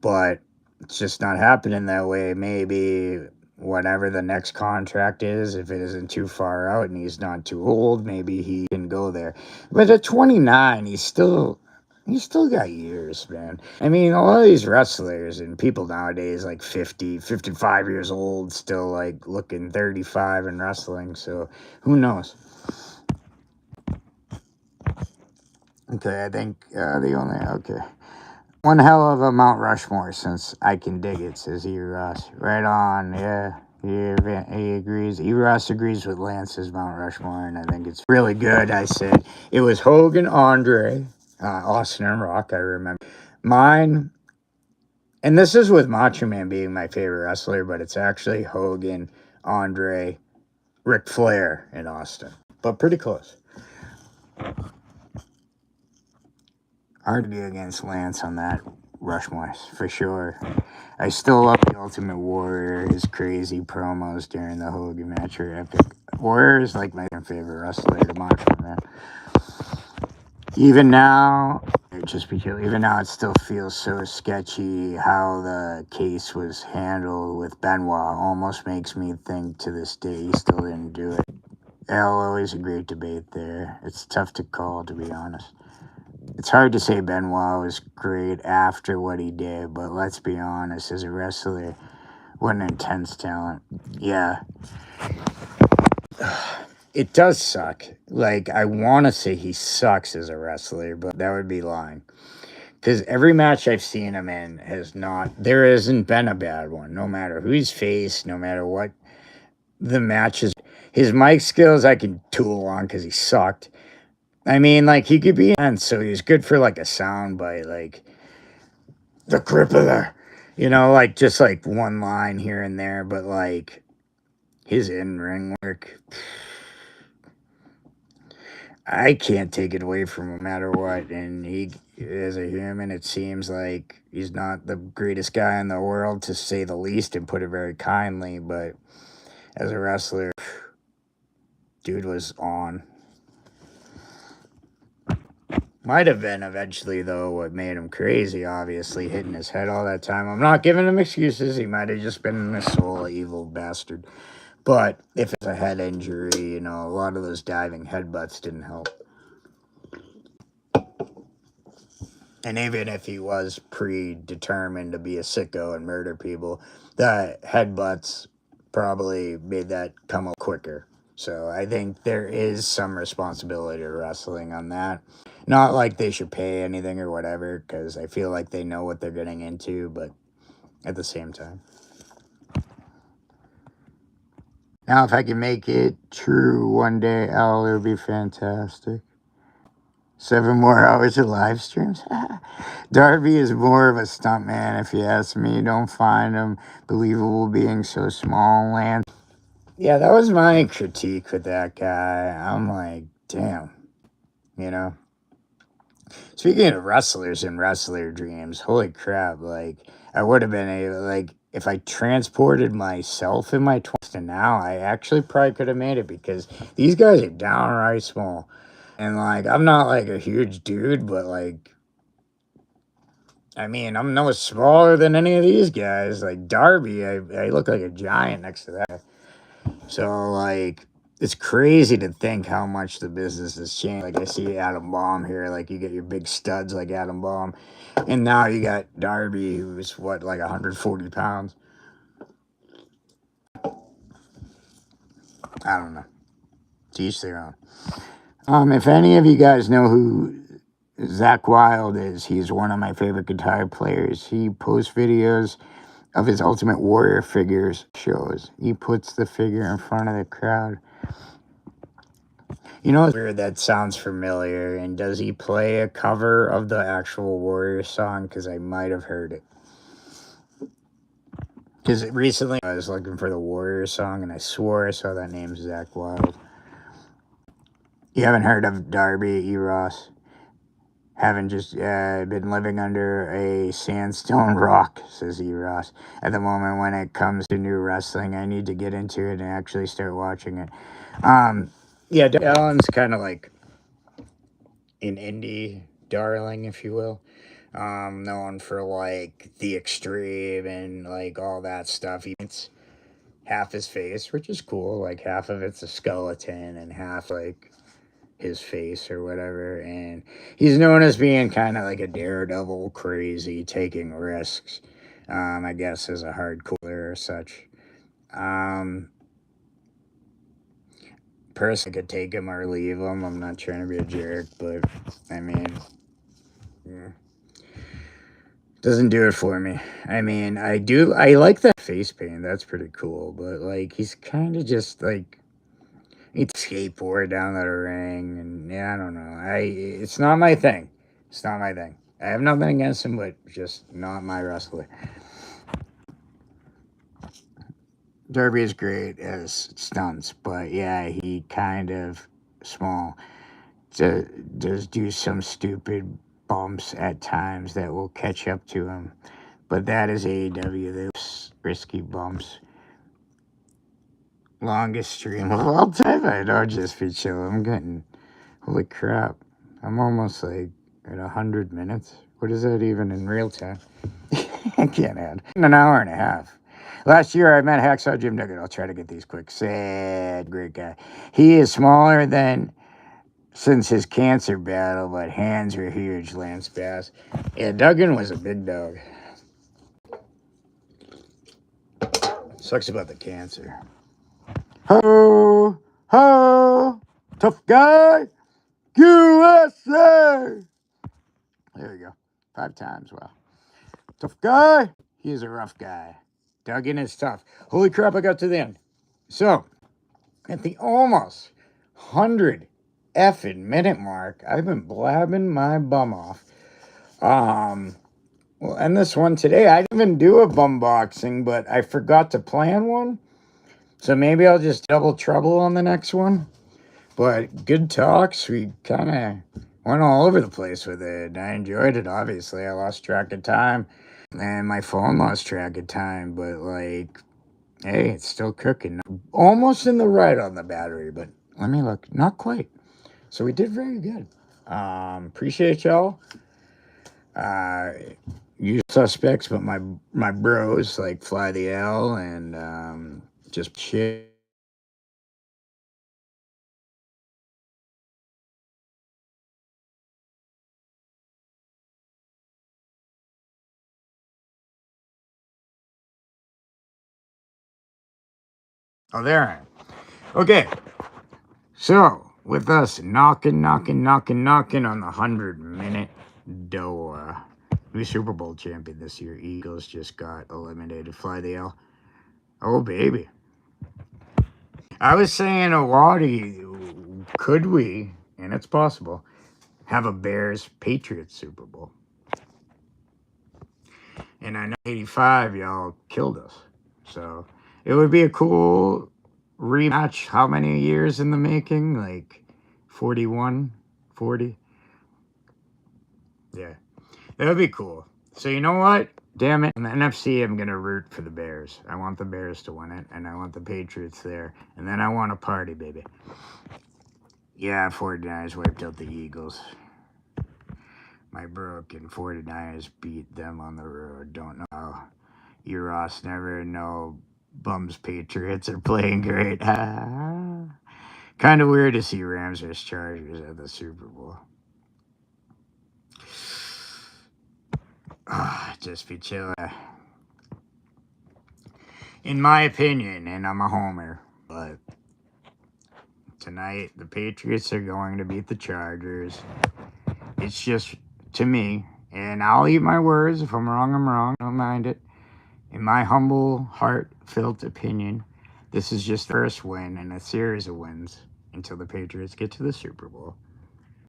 But it's just not happening that way. Maybe whatever the next contract is, if it isn't too far out and he's not too old, maybe he can go there. But at 29, he's still got years, man. I mean, a lot of these wrestlers and people nowadays, like 50, 55 years old, still like looking 35 and wrestling. So who knows? Okay, I think okay. One hell of a Mount Rushmore, since I can dig it, says E. Ross. Right on, yeah. He agrees. E. Ross agrees with Lance's Mount Rushmore, and I think it's really good. I said it was Hogan, Andre, Austin, and Rock, I remember. Mine, and this is with Macho Man being my favorite wrestler, but it's actually Hogan, Andre, Ric Flair, and Austin. But pretty close. Hard to be against Lance on that Rushmore, for sure. I still love the Ultimate Warrior. His crazy promos during the Hogan match are epic. Warrior is like my favorite wrestler to watch from that. Even now, it still feels so sketchy how the case was handled with Benoit. Almost makes me think to this day he still didn't do it. Always a great debate there. It's tough to call, to be honest. It's hard to say Benoit was great after what he did, but let's be honest, as a wrestler, what an intense talent. Yeah. It does suck. Like, I want to say he sucks as a wrestler, but that would be lying. Because every match I've seen him in there hasn't been a bad one, no matter who he's faced, no matter what the matches. His mic skills I can tool on because he sucked. I mean, like, he could be intense, so he was good for, like, a sound bite, like, the crippler. You know, like, just, like, one line here and there, but, like, his in-ring work, I can't take it away from him no matter what. And he, as a human, it seems like he's not the greatest guy in the world, to say the least, and put it very kindly, but as a wrestler, dude was on. Might have been eventually, though, what made him crazy, obviously, hitting his head all that time. I'm not giving him excuses. He might have just been a soul evil bastard. But if it's a head injury, you know, a lot of those diving headbutts didn't help. And even if he was predetermined to be a sicko and murder people, the headbutts probably made that come up quicker. So I think there is some responsibility to wrestling on that. Not like they should pay anything or whatever, because I feel like they know what they're getting into, but at the same time. Now, if I can make it true one day, it would be fantastic. 7 more hours of live streams. Darby is more of a stuntman, if you ask me. Don't find him believable being so small and land. Yeah, that was my critique with that guy. I'm like, damn, you know. Speaking of wrestlers and wrestler dreams, holy crap, like, I would have been able, like, if I transported myself in my 20s to now, I actually probably could have made it, because these guys are downright small. And, like, I'm not, like, a huge dude, but, like, I mean, I'm no smaller than any of these guys. Like, Darby, I look like a giant next to that. So, like, it's crazy to think how much the business has changed. Like, I see Adam Bomb here. Like, you get your big studs like Adam Bomb. And now you got Darby, who's, what, like 140 pounds? I don't know. To each their own. If any of you guys know who Zach Wilde is, he's one of my favorite guitar players. He posts videos of his Ultimate Warrior figures shows. He puts the figure in front of the crowd. You know, it's weird, that sounds familiar. And does he play a cover of the actual Warrior song? Because I might have heard it. Because recently I was looking for the Warrior song, and I swore I saw that name, Zach Wilde. You haven't heard of Darby E. Ross? Haven't just been living under a sandstone rock, says E. Ross. At the moment, when it comes to new wrestling, I need to get into it and actually start watching it. Yeah, Allen's kind of like an indie darling, if you will. Known for, like, the Extreme and, like, all that stuff. It's half his face, which is cool. Like, half of it's a skeleton and half, like, his face or whatever. And he's known as being kind of like a daredevil, crazy, taking risks, I guess, as a hardcore or such. Personally, I could take him or leave him. I'm not trying to be a jerk, but I mean, yeah, doesn't do it for me. I mean, I like that face paint. That's pretty cool, but, like, he's kind of just like, he'd skateboard down that ring, and yeah, I don't know. It's not my thing. It's not my thing. I have nothing against him, but just not my wrestler. Darby is great as stunts, but yeah, he kind of small. Does do some stupid bumps at times that will catch up to him. But that is AEW. Those risky bumps. Longest stream of all time. I don't just be chilling. I'm getting, holy crap. I'm almost like at 100 minutes. What is that even in real time? I can't add. In an hour and a half. Last year I met Hacksaw Jim Duggan. I'll try to get these quick. Sad, great guy. He is smaller than since his cancer battle, but hands were huge, Lance Bass. Yeah, Duggan was a big dog. Sucks about the cancer. Ho, ho, tough guy, USA. There we go. 5 times. Wow. Tough guy. He is a rough guy. Duggan is tough. Holy crap, I got to the end. So, at the almost 100 effing minute mark, I've been blabbing my bum off. We'll end this one today. I didn't even do a bumboxing, but I forgot to plan one. So maybe I'll just double trouble on the next one. But good talks. We kind of went all over the place with it. I enjoyed it, obviously. I lost track of time. And my phone lost track of time. But, like, hey, it's still cooking. Almost in the right on the battery. But let me look. Not quite. So we did very good. Appreciate y'all. Usual suspects, but my bros, like Fly the L and just shit. Oh, there I am. Okay. So, with us knocking on the 100-minute door. New Super Bowl champion this year. Eagles just got eliminated. Fly the L. Oh, baby. I was saying a lot of you, could we, and it's possible, have a Bears-Patriots Super Bowl? And I know 85, y'all killed us. So it would be a cool rematch. How many years in the making? Like 41, 40? Yeah, that would be cool. So you know what? Damn it. In the NFC, I'm going to root for the Bears. I want the Bears to win it, and I want the Patriots there. And then I want a party, baby. Yeah, 49ers wiped out the Eagles. My broken 49ers beat them on the road. Don't know how. Ross never know bums Patriots are playing great. Kind of weird to see Rams vs. Chargers at the Super Bowl. Just be chilling. In my opinion, and I'm a homer, but tonight the Patriots are going to beat the Chargers. It's just, to me, and I'll eat my words. If I'm wrong, I'm wrong. I don't mind it. In my humble, heartfelt opinion, this is just the first win in a series of wins until the Patriots get to the Super Bowl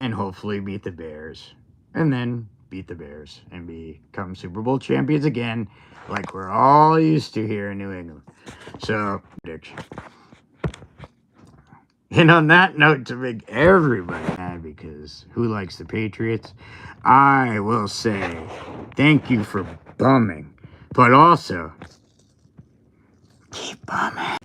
and hopefully beat the Bears and then beat the Bears and become Super Bowl champions again like we're all used to here in New England. So, prediction. And on that note, to make everybody mad, because who likes the Patriots, I will say thank you for bumming, but also keep bumming.